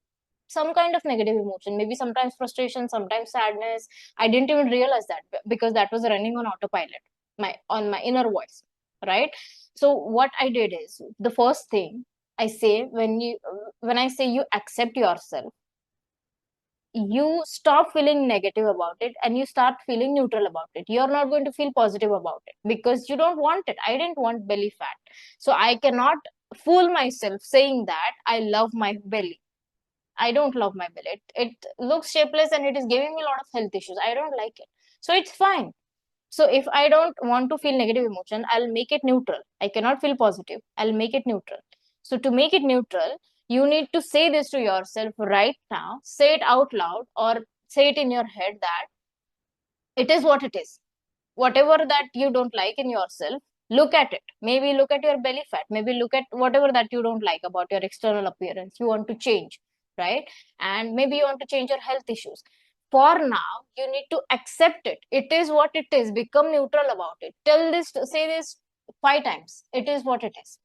some kind of negative emotion, maybe sometimes frustration, sometimes sadness. I didn't even realize that, because that was running on autopilot, on my inner voice, right? So what I did is, the first thing I say, when I say you accept yourself, you stop feeling negative about it and you start feeling neutral about it. You're not going to feel positive about it because you don't want it. I didn't want belly fat, so I cannot fool myself saying that I love my belly. I don't love my belly. It looks shapeless and it is giving me a lot of health issues. I don't like it. So it's fine. So if I don't want to feel negative emotion, I'll make it neutral. I cannot feel positive. I'll make it neutral. So to make it neutral, you need to say this to yourself right now. Say it out loud or say it in your head that it is what it is. Whatever that you don't like in yourself, look at it. Maybe look at your belly fat. Maybe look at whatever that you don't like about your external appearance. You want to change, right? And maybe you want to change your health issues. For now, you need to accept it. It is what it is. Become neutral about it. Say this 5 times. It is what it is.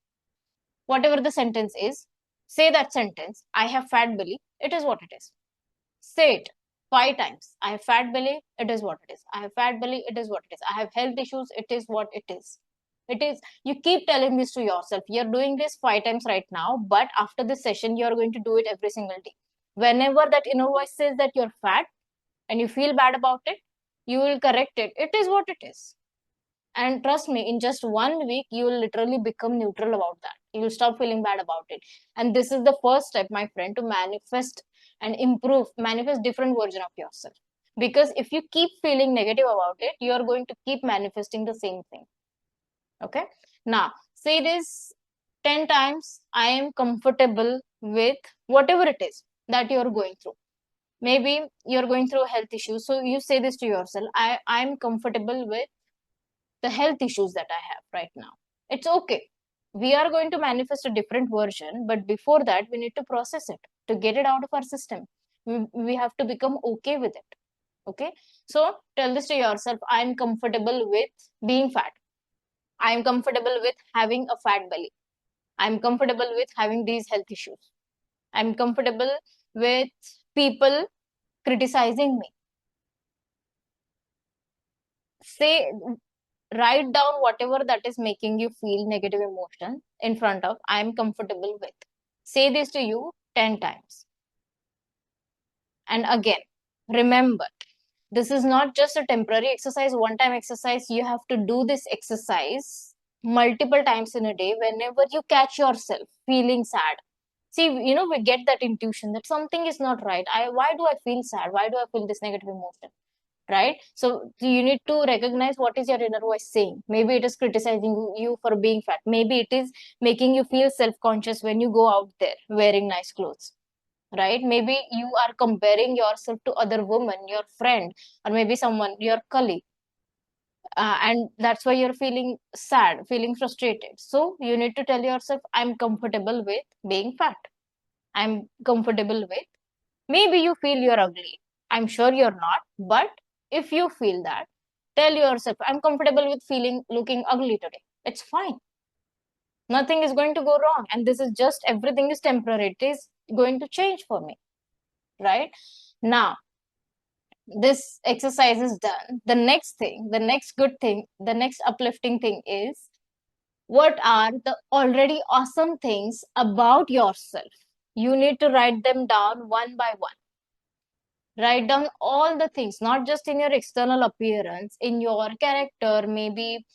Whatever the sentence is, say that sentence. I have fat belly. It is what it is. Say it 5 times. I have fat belly. It is what it is. I have fat belly. It is what it is. I have health issues. It is what it is. It is. You keep telling this to yourself. You're doing this 5 times right now, but after this session, you're going to do it every single day. Whenever that inner voice says that you're fat and you feel bad about it, you will correct it. It is what it is. And trust me, in just 1 week, you will literally become neutral about that. You will stop feeling bad about it. And this is the first step, my friend, to manifest and improve, manifest different version of yourself. Because if you keep feeling negative about it, you are going to keep manifesting the same thing. Okay. Now, say this 10 times. I am comfortable with whatever it is that you are going through. Maybe you're going through a health issue. So you say this to yourself. I'm comfortable with the health issues that I have right now. It's okay. We are going to manifest a different version, but before that, we need to process it to get it out of our system. We have to become okay with it. Okay, so tell this to yourself: I am comfortable with being fat. I am comfortable with having a fat belly. I am comfortable with having these health issues. I am comfortable with people criticizing me. Say, write down whatever that is making you feel negative emotion in front of I am comfortable with. Say this to you 10 times. And again, remember, this is not just a temporary exercise, one time exercise. You have to do this exercise multiple times in a day whenever you catch yourself feeling sad. See, we get that intuition that something is not right. Why do I feel sad? Why do I feel this negative emotion? Right? So you need to recognize what is your inner voice saying. Maybe it is criticizing you for being fat. Maybe it is making you feel self-conscious when you go out there wearing nice clothes. Right? Maybe you are comparing yourself to other women, your friend, or maybe someone, your colleague. And that's why you're feeling sad, feeling frustrated. So you need to tell yourself, I'm comfortable with being fat. I'm comfortable with. Maybe you feel you're ugly. I'm sure you're not. But if you feel that, tell yourself, I'm comfortable with feeling looking ugly today. It's fine. Nothing is going to go wrong. And this is just everything is temporary. It is going to change for me. Right? Now, this exercise is done. The next thing, the next good thing, the next uplifting thing is, what are the already awesome things about yourself? You need to write them down one by one. Write down all the things, not just in your external appearance, in your character, maybe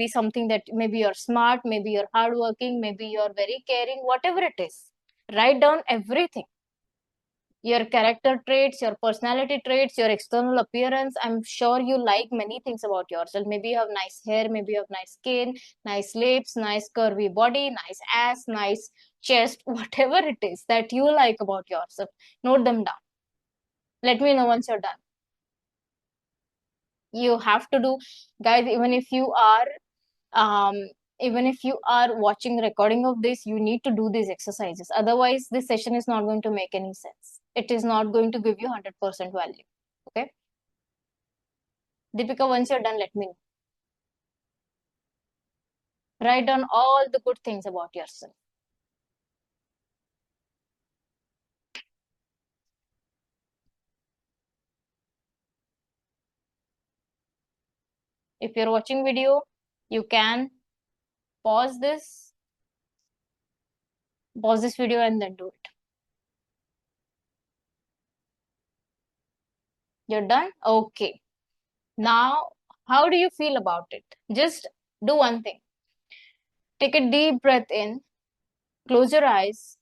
something that maybe you're smart, maybe you're hardworking, maybe you're very caring, whatever it is. Write down everything. Your character traits, your personality traits, your external appearance. I'm sure you like many things about yourself. Maybe you have nice hair, maybe you have nice skin, nice lips, nice curvy body, nice ass, nice chest, whatever it is that you like about yourself. Note them down. Let me know once you're done. You have to do, guys, um even if you are watching recording of this, you need to do these exercises. Otherwise, this session is not going to make any sense. It is not going to give you 100% value. Okay, Deepika, once you're done, let me know. Write down all the good things about yourself. If you're watching video, you can pause this pause this video and then do it. You're done? Okay. Now, how do you feel about it? Just do one thing. Take a deep breath in, close your eyes,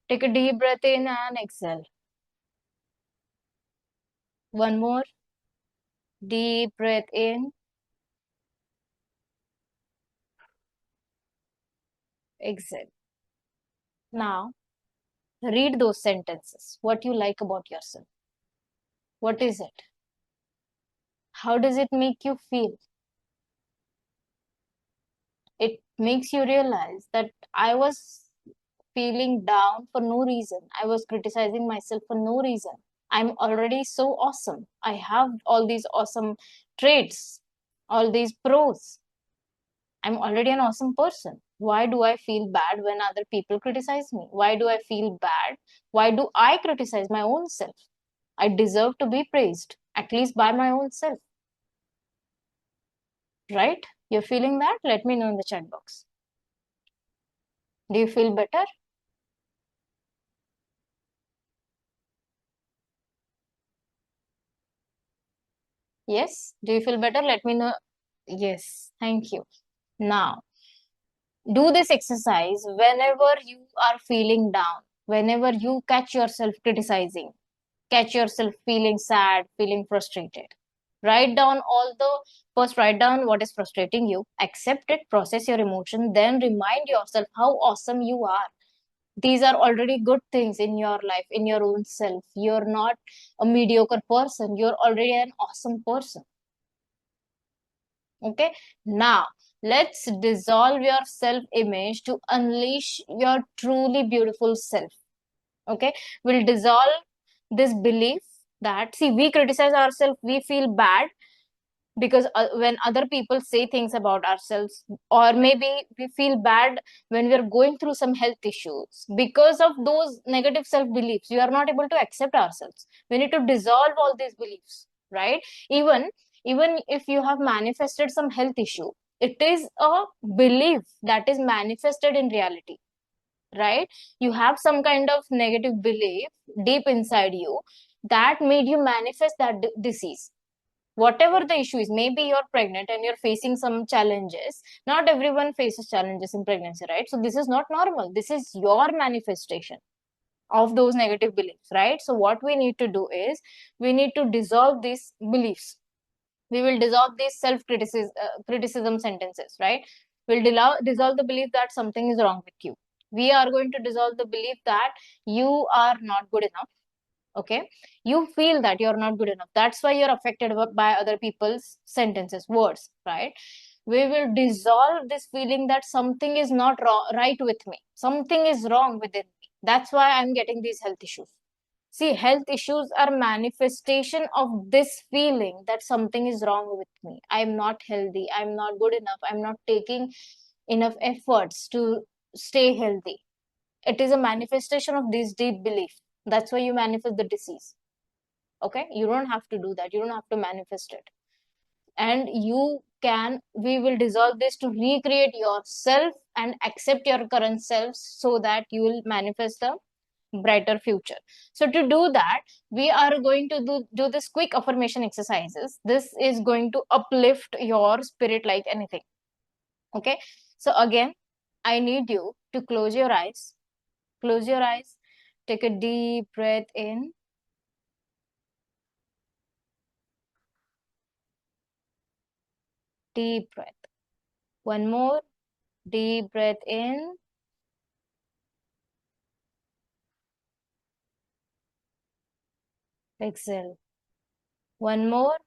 take a deep breath in and exhale. One more deep breath in, exhale. Now, read those sentences. What you like about yourself. What is it? How does it make you feel? It makes you realize that I was feeling down for no reason. I was criticizing myself for no reason. I'm already so awesome. I have all these awesome traits, all these pros. I'm already an awesome person. Why do I feel bad when other people criticize me? Why do I feel bad? Why do I criticize my own self? I deserve to be praised, at least by my own self. Right? You're feeling that? Let me know in the chat box. Do you feel better? Yes? Do you feel better? Let me know. Yes, thank you. Now, do this exercise whenever you are feeling down, whenever you catch yourself criticizing, catch yourself feeling sad, feeling frustrated. Write down first write down what is frustrating you, accept it, process your emotion, then remind yourself how awesome you are. These are already good things in your life, in your own self. You're not a mediocre person, you're already an awesome person. Okay, now let's dissolve your self image to unleash your truly beautiful self. Okay, we'll dissolve this belief That, see, we criticize ourselves, we feel bad because when other people say things about ourselves, or maybe we feel bad when we are going through some health issues. Because of those negative self beliefs, we are not able to accept ourselves. We need to dissolve all these beliefs, right? Even even if you have manifested some health issue, it is a belief that is manifested in reality, right? You have some kind of negative belief deep inside you that made you manifest that disease. Whatever the issue is, maybe you're pregnant and you're facing some challenges. Not everyone faces challenges in pregnancy, right? So this is not normal, this is your manifestation of those negative beliefs, right? So what we need to do is, we need to dissolve these beliefs. We will dissolve these self criticism sentences, right? We'll dissolve the belief that something is wrong with you. We are going to dissolve the belief that you are not good enough. Okay, you feel that you're not good enough, that's why you're affected by other people's sentences, words, right? We will dissolve this feeling that something is not right with me, something is wrong within me, that's why I'm getting these health issues. See, health issues are manifestation of this feeling that something is wrong with me, I'm not healthy, I'm not good enough, I'm not taking enough efforts to stay healthy. It is a manifestation of this deep belief. That's why you manifest the disease. Okay, you don't have to do that, you don't have to manifest it. And we will dissolve this to recreate yourself and accept your current self, so that you will manifest a brighter future. So to do that, we are going to do this quick affirmation exercises. This is going to uplift your spirit like anything. Okay, so again, I need you to close your eyes. Close your eyes, take a deep breath in. Deep breath. One more. Deep breath in. Exhale. One more.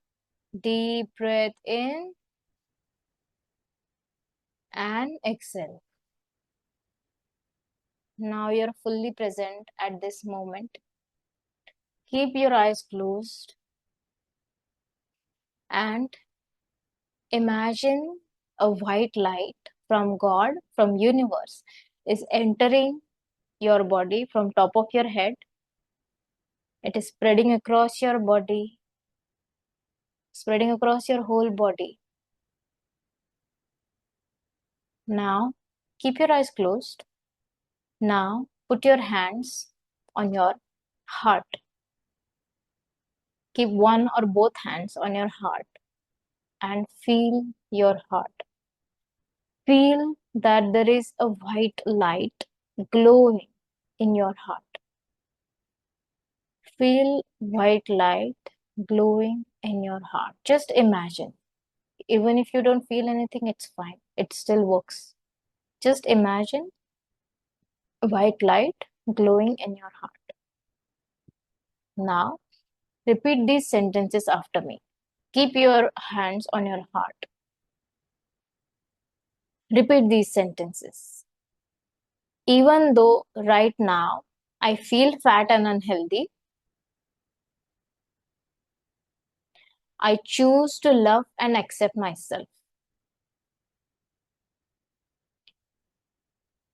Deep breath in and exhale. Now you're fully present at this moment. Keep your eyes closed and imagine a white light from God, from universe, is entering your body from top of your head. It is spreading across your body, spreading across your whole body. Now, keep your eyes closed. Now, put your hands on your heart. Keep one or both hands on your heart and feel your heart. Feel that there is a white light glowing in your heart. Feel white light glowing in your heart. Just imagine. Even if you don't feel anything, it's fine. It still works. Just imagine white light glowing in your heart. Now, repeat these sentences after me. Keep your hands on your heart. Repeat these sentences. Even though right now I feel fat and unhealthy, I choose to love and accept myself.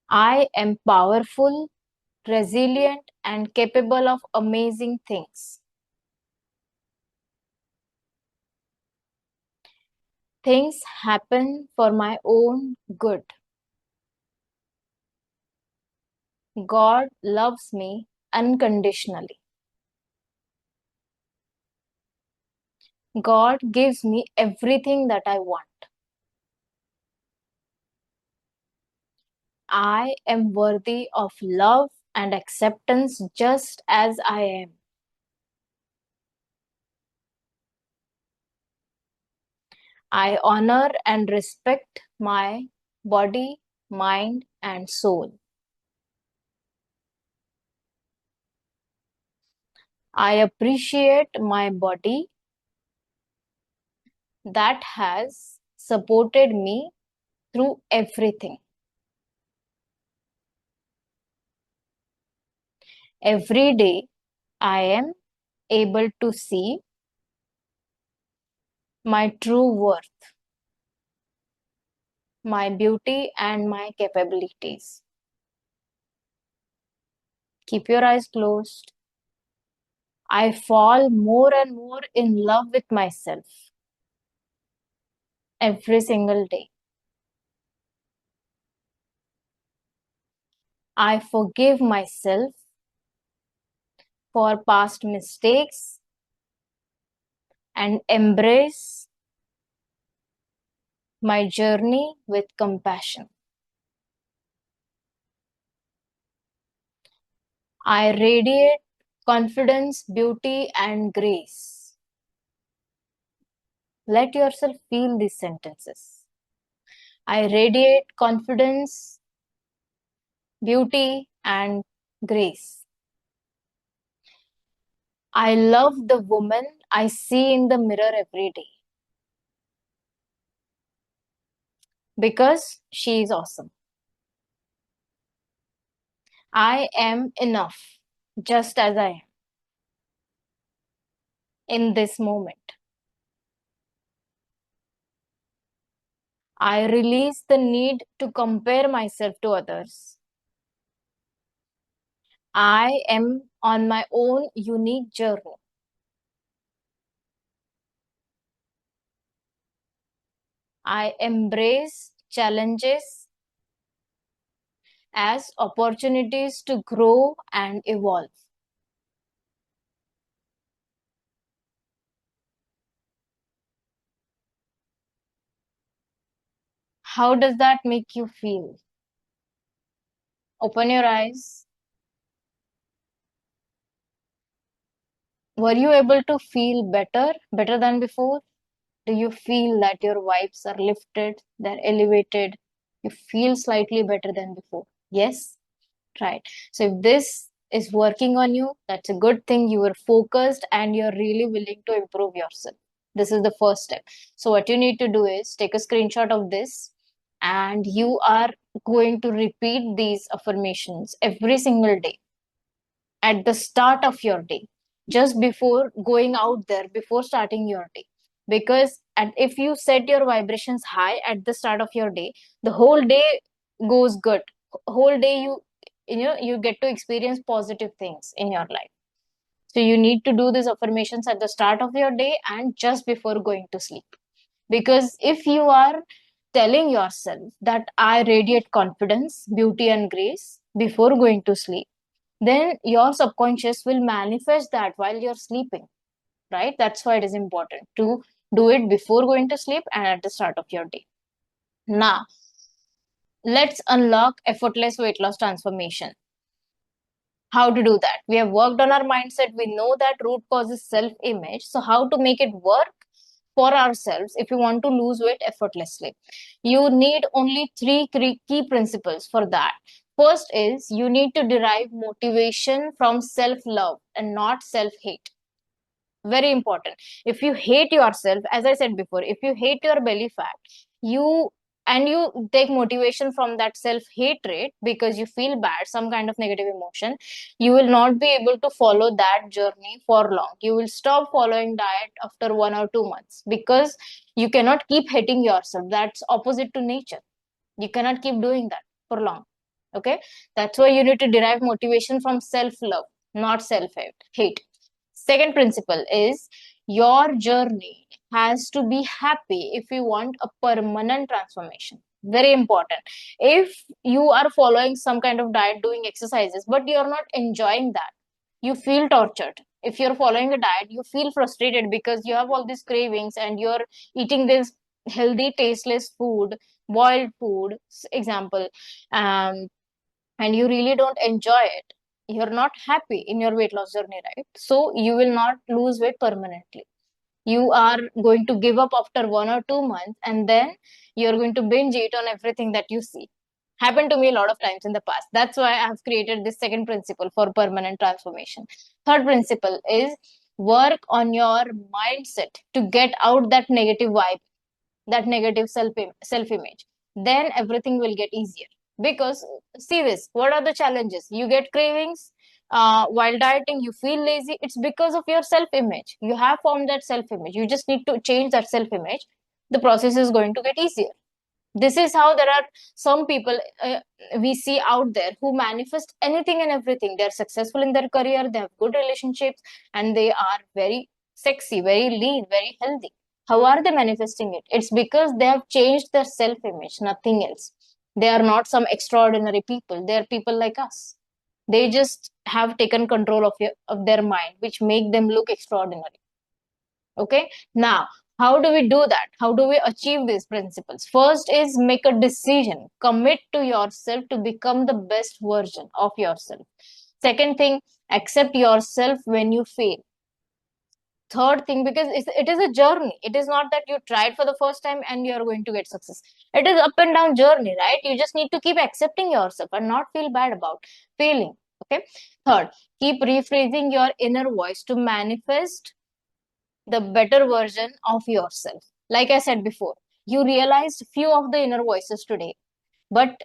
I am powerful, resilient, and capable of amazing things. Things happen for my own good. God loves me unconditionally. God gives me everything that I want. I am worthy of love and acceptance just as I am. I honor and respect my body, mind, and soul. I appreciate my body that has supported me through everything. Every day, I am able to see my true worth, my beauty, and my capabilities. Keep your eyes closed. I fall more and more in love with myself every single day. I forgive myself for past mistakes and embrace my journey with compassion. I radiate confidence, beauty, and grace. Let yourself feel these sentences. I radiate confidence, beauty, and grace. I love the woman I see in the mirror every day because she is awesome. I am enough just as I am in this moment. I release the need to compare myself to others. I am on my own unique journey. I embrace challenges as opportunities to grow and evolve. How does that make you feel? Open your eyes. Were you able to feel better than before? Do you feel that your vibes are lifted, they're elevated? You feel slightly better than before? Yes? Right. So if this is working on you, that's a good thing. You were focused and you're really willing to improve yourself. This is the first step. So what you need to do is take a screenshot of this and you are going to repeat these affirmations every single day at the start of your day, just before going out there, before starting your day. Because and if you set your vibrations high at the start of your day, the whole day goes good. Whole day you get to experience positive things in your life. So you need to do these affirmations at the start of your day and just before going to sleep. Because if you are telling yourself that I radiate confidence, beauty, and grace before going to sleep, then your subconscious will manifest that while you're sleeping, right? That's why it is important to do it before going to sleep and at the start of your day. Now, let's unlock effortless weight loss transformation. How to do that? We have worked on our mindset. We know that root cause is self image. So, how to make it work for ourselves if you want to lose weight effortlessly? You need only three key principles for that. First is you need to derive motivation from self love and not self hate. Very important. If you hate yourself, as I said before, if you hate your belly fat, you and you take motivation from that self hatred because you feel bad, some kind of negative emotion, you will not be able to follow that journey for long. You will stop following diet after 1 or 2 months because you cannot keep hating yourself. That's opposite to nature. You cannot keep doing that for long. Okay, that's why you need to derive motivation from self love, not self hate. Second principle is your journey has to be happy if you want a permanent transformation. Very important. If you are following some kind of diet, doing exercises, but you're not enjoying that, you feel tortured. If you're following a diet, you feel frustrated because you have all these cravings and you're eating this healthy, tasteless food, boiled food, example, um, and you really don't enjoy it, you're not happy in your weight loss journey, right? So you will not lose weight permanently. You are going to give up after 1 or 2 months and then you're going to binge eat on everything that you see. Happened to me a lot of times in the past. That's why I have created this second principle for permanent transformation. Third principle is work on your mindset to get out that negative vibe, that negative self image. Then everything will get easier. Because see this, what are the challenges? You get cravings, while dieting you feel lazy, it's because of your self image. You have formed that self image, you just need to change that self image. The process is going to get easier. This is how there are some people we see out there who manifest anything and everything. They're successful in their career, they have good relationships, and they are very sexy, very lean, very healthy. How are they manifesting it? It's because they have changed their self image, nothing else. They are not some extraordinary people, they are people like us. They just have taken control of their mind, which make them look extraordinary. Okay, now how do we do that? How do we achieve these principles? First is make a decision, commit to yourself to become the best version of yourself. Second thing, accept yourself when you fail. Third thing, because it is a journey, it is not that you tried for the first time and you're going to get success. It is up and down journey, right? You just need to keep accepting yourself and not feel bad about failing. Okay. Third, keep rephrasing your inner voice to manifest the better version of yourself. Like I said before, you realized few of the inner voices today, but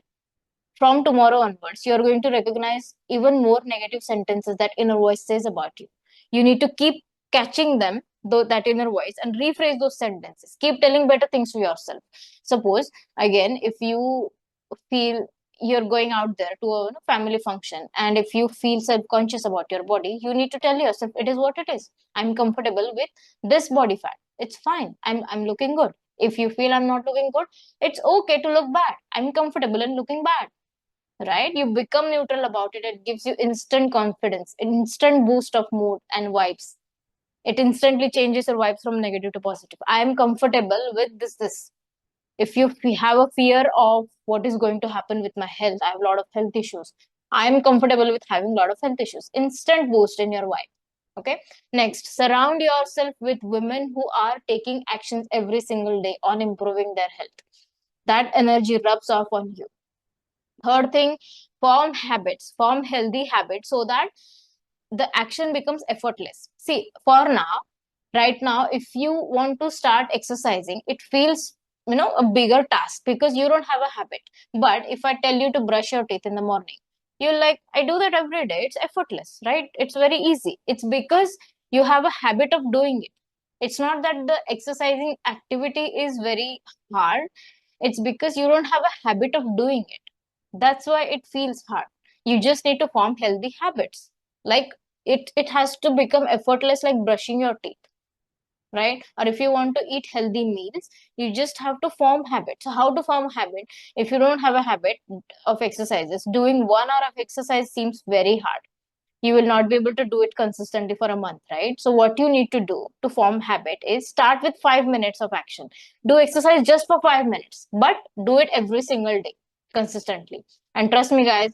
from tomorrow onwards, you're going to recognize even more negative sentences that inner voice says about you. You need to keep catching them, though that inner voice, and rephrase those sentences. Keep telling better things to yourself. Suppose, again, if you feel you're going out there to a family function, and if you feel self-conscious about your body, you need to tell yourself it is what it is. I'm comfortable with this body fat. It's fine. I'm looking good. If you feel I'm not looking good, it's okay to look bad. I'm comfortable in looking bad, right? You become neutral about it. It gives you instant confidence, instant boost of mood and vibes. It instantly changes your vibes from negative to positive. I am comfortable with this. If you have a fear of what is going to happen with my health, I have a lot of health issues. I am comfortable with having a lot of health issues. Instant boost in your vibe. Okay. Next, surround yourself with women who are taking actions every single day on improving their health. That energy rubs off on you. Third thing, form habits, form healthy habits so that the action becomes effortless. See, for now, right now, if you want to start exercising, it feels, a bigger task because you don't have a habit. But if I tell you to brush your teeth in the morning, you're like, I do that every day. It's effortless, right? It's very easy. It's because you have a habit of doing it. It's not that the exercising activity is very hard. It's because you don't have a habit of doing it. That's why it feels hard. You just need to form healthy habits. Like it has to become effortless, like brushing your teeth, right? Or if you want to eat healthy meals, you just have to form habits. So how to form habit? If you don't have a habit of exercises, doing 1 hour of exercise seems very hard. You will not be able to do it consistently for a month, right? So what you need to do to form habit is start with 5 minutes of action. Do exercise just for 5 minutes, but do it every single day consistently. And trust me, guys,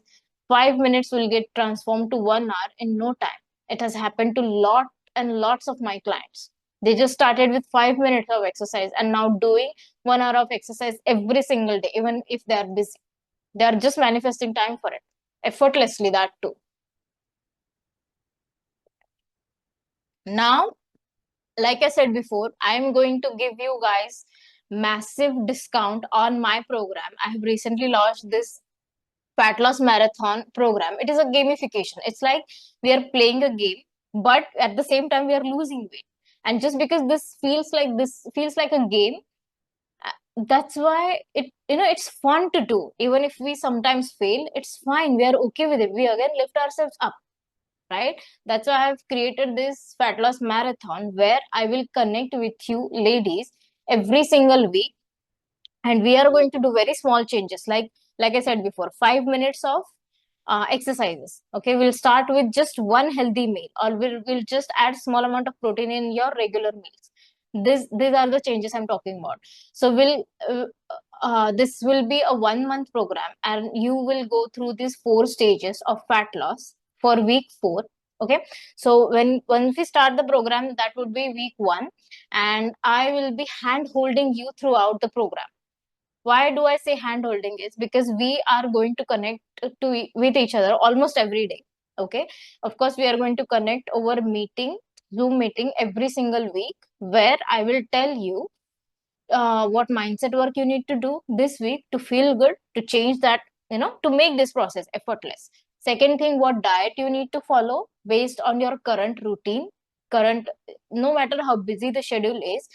5 minutes will get transformed to 1 hour in no time. It has happened to lot and lots of my clients. They just started with 5 minutes of exercise and now doing 1 hour of exercise every single day, even if they are busy. They are just manifesting time for it effortlessly, that too. Now, like I said before, I'm going to give you guys massive discount on my program. I have recently launched this fat loss marathon program. It is a gamification. It's like we are playing a game, but at the same time we are losing weight. And just because this feels like a game, that's why it's fun to do. Even if we sometimes fail, it's fine. We are okay with it. We again lift ourselves up, right? That's why I've created this fat loss marathon where I will connect with you ladies every single week, and we are going to do very small changes. Like I said before, 5 minutes of exercises. Okay, we'll start with just one healthy meal, or we'll just add small amount of protein in your regular meals. These are the changes I'm talking about. So this will be a 1 month program, and you will go through these 4 stages of fat loss for week 4. Okay, so once we start the program, that would be week 1, and I will be hand holding you throughout the program. Why do I say hand holding? Is because we are going to connect with each other almost every day. Okay, of course we are going to connect over meeting, Zoom meeting every single week, where I will tell you what mindset work you need to do this week to feel good, to change that, to make this process effortless. Second thing, what diet you need to follow based on your current routine, current, no matter how busy the schedule is,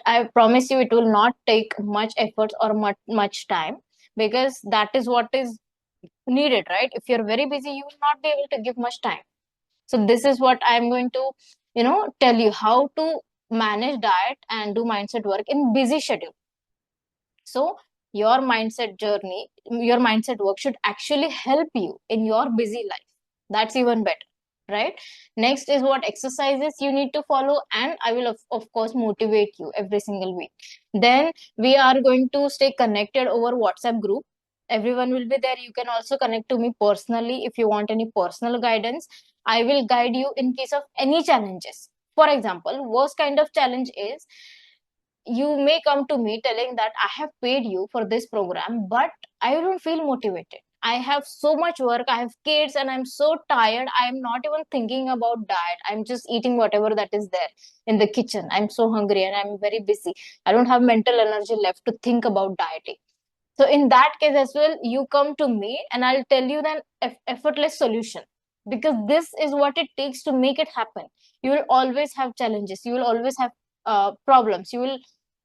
I promise you, it will not take much effort or much time, because that is what is needed, right? If you're very busy, you will not be able to give much time. So this is what I'm going to, tell you how to manage diet and do mindset work in busy schedule. So your mindset journey, your mindset work should actually help you in your busy life. That's even better, right? Next is what exercises you need to follow, and I will of course motivate you every single week. Then we are going to stay connected over WhatsApp group. Everyone will be there. You can also connect to me personally if you want any personal guidance. I will guide you in case of any challenges. For example, worst kind of challenge is you may come to me telling that I have paid you for this program, but I don't feel motivated. I have so much work, I have kids, and I'm so tired. I'm not even thinking about diet. I'm just eating whatever that is there in the kitchen. I'm so hungry and I'm very busy. I don't have mental energy left to think about dieting. So, in that case as well, you come to me and I'll tell you then effortless solution, because this is what it takes to make it happen. You will always have challenges, you will always have problems, you will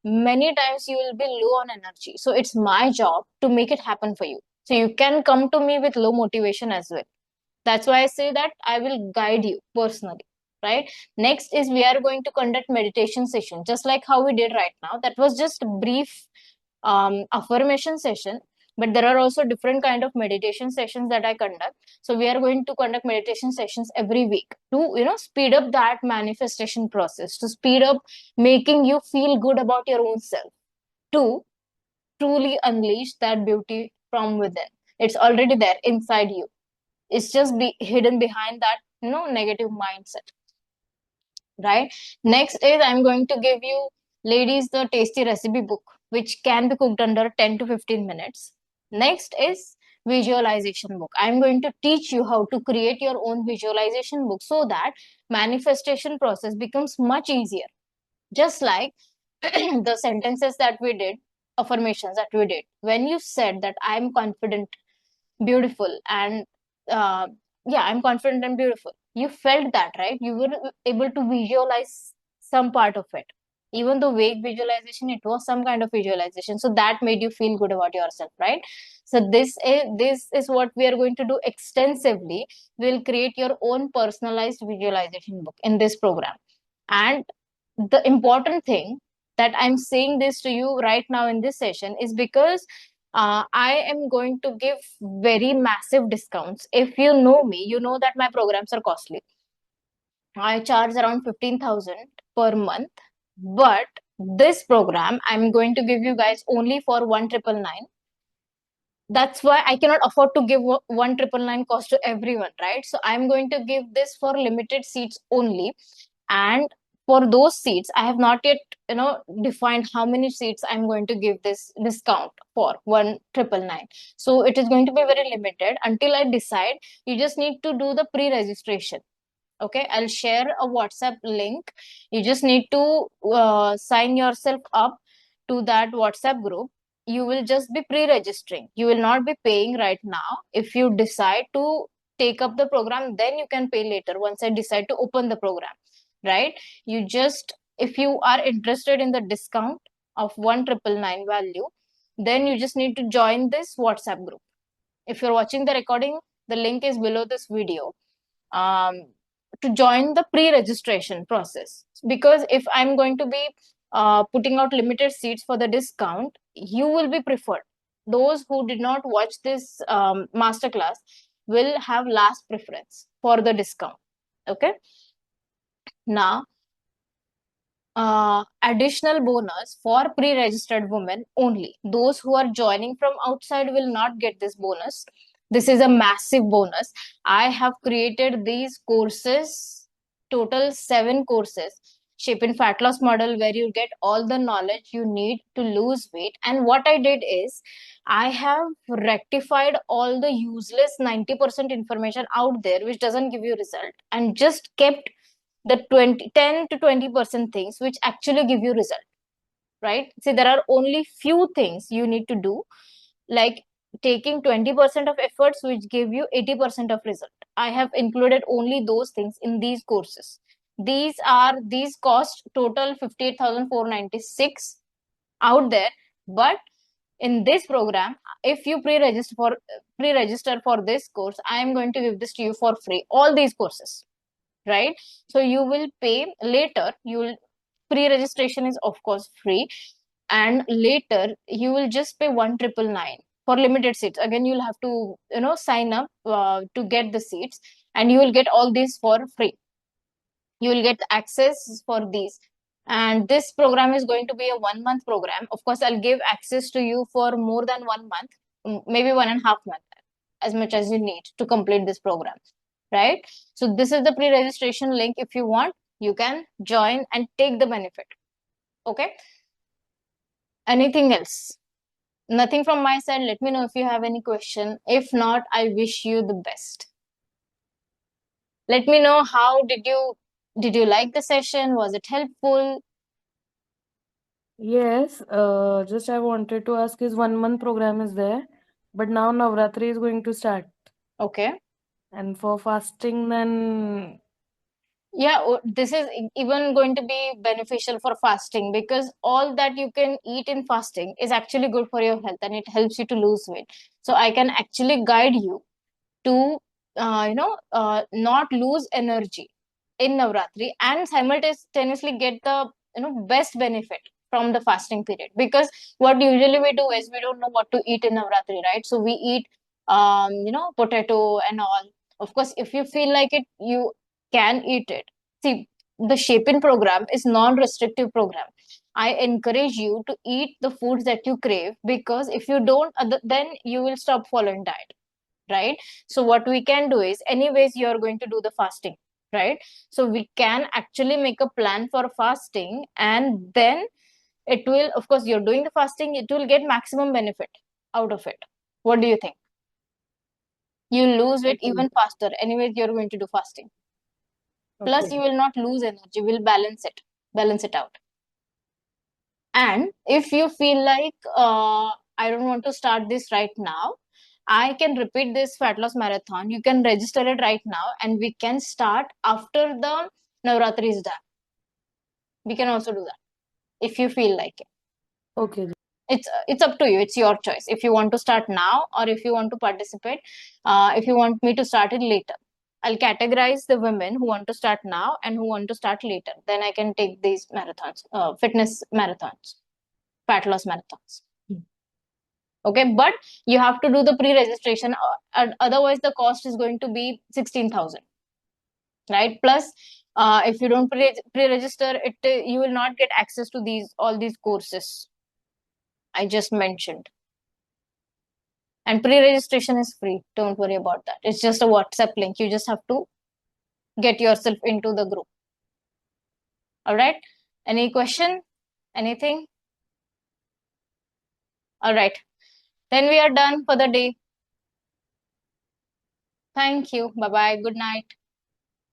many times you will be low on energy, so it's my job to make it happen for you. So you can come to me with low motivation as well. That's why I say that I will guide you personally, right? Next is we are going to conduct meditation session, just like how we did right now. That was just a brief affirmation session, but there are also different kind of meditation sessions that I conduct. So we are going to conduct meditation sessions every week to, speed up that manifestation process, to speed up making you feel good about your own self, to truly unleash that beauty from within. It's already there inside you. It's just be hidden behind that, negative mindset, right? Next is I'm going to give you, ladies, the tasty recipe book, which can be cooked under 10 to 15 minutes. Next is visualization book. I'm going to teach you how to create your own visualization book so that manifestation process becomes much easier. Just like the sentences that we did, affirmations that we did. When you said that I'm confident, beautiful, and uh, yeah, I'm confident and beautiful, you felt that, right? You were able to visualize some part of it. Even though vague visualization, it was some kind of visualization, so that made you feel good about yourself, right? So this is what we are going to do extensively. We'll create your own personalized visualization book in this program. And the important thing that I'm saying this to you right now in this session is because I am going to give very massive discounts. If you know me, you know that my programs are costly. I charge around 15,000 per month, but this program I'm going to give you guys only for 1,999. That's why I cannot afford to give 1,999 cost to everyone, right? So I'm going to give this for limited seats only. And for those seats, I have not yet, defined how many seats I'm going to give this discount for 1,999. So it is going to be very limited until I decide. You just need to do the pre-registration. Okay, I'll share a WhatsApp link. You just need to sign yourself up to that WhatsApp group. You will just be pre-registering. You will not be paying right now. If you decide to take up the program, then you can pay later once I decide to open the program, right? You just, if you are interested in the discount of 1,999 value, then you just need to join this WhatsApp group. If you're watching the recording, the link is below this video. um, to join the pre-registration process, because if I'm going to be putting out limited seats for the discount, you will be preferred. Those who did not watch this masterclass will have last preference for the discount. Okay, now additional bonus for pre-registered women only. Those who are joining from outside will not get this bonus. This is a massive bonus. I have created these courses, total 7 courses. Shape and Fat Loss Model, where you get all the knowledge you need to lose weight. And what I did is I have rectified all the useless 90% information out there which doesn't give you result, and just kept the 10 to 20% things which actually give you result, right? See, there are only few things you need to do, like taking 20% of efforts which give you 80% of result. I have included only those things in these courses. These cost total 58,496 out there, but in this program, if you pre-register for this course, I am going to give this to you for free, all these courses, right? So you will pay later. You will Pre-registration is of course free, and later you will just pay 1,999 for limited seats. Again, you'll have to sign up to get the seats, and you will get all these for free. You will get access for these, and this program is going to be a 1 month program. Of course, I'll give access to you for more than 1 month, maybe 1.5 month, as much as you need to complete this program, right? So this is the pre-registration link. If you want, you can join and take the benefit. Okay, anything else? Nothing from my side. Let me know if you have any question. If not, I wish you the best. Let me know, how did you like the session? Was it helpful? Yes, just I wanted to ask, is 1 month program is there, but now Navratri is going to start. Okay. And for fasting, then Yeah, this is even going to be beneficial for fasting, because all that you can eat in fasting is actually good for your health, and it helps you to lose weight. So I can actually guide you to not lose energy in Navratri, and simultaneously get the best benefit from the fasting period. Because what usually we do is we don't know what to eat in Navratri, right? So we eat potato and all. Of course, if you feel like it, you can eat it. See, the Shape-in program is non-restrictive program. I encourage you to eat the foods that you crave, because if you don't, then you will stop following diet, right? So what we can do is, anyways, you're going to do the fasting, right? So we can actually make a plan for fasting, and then it will, of course, you're doing the fasting, it will get maximum benefit out of it. What do you think? You lose it okay, even faster. Anyways, you're going to do fasting. Plus, okay, you will not lose energy. We'll balance it out. And if you feel like, I don't want to start this right now, I can repeat this fat loss marathon. You can register it right now, and we can start after the Navratri is done. We can also do that if you feel like it. okay, It's up to you. It's your choice. If you want to start now, or if you want to participate, if you want me to start it later, I'll categorize the women who want to start now and who want to start later. Then I can take these marathons, fitness marathons, fat loss marathons. Okay, but you have to do the pre-registration, otherwise the cost is going to be 16,000, right? Plus, if you don't pre-register it, you will not get access to all these courses I just mentioned. And pre-registration is free, don't worry about that. It's just a WhatsApp link. You just have to get yourself into the group. All right, any question, anything? All right, then we are done for the day. Thank you. Bye bye. Good night.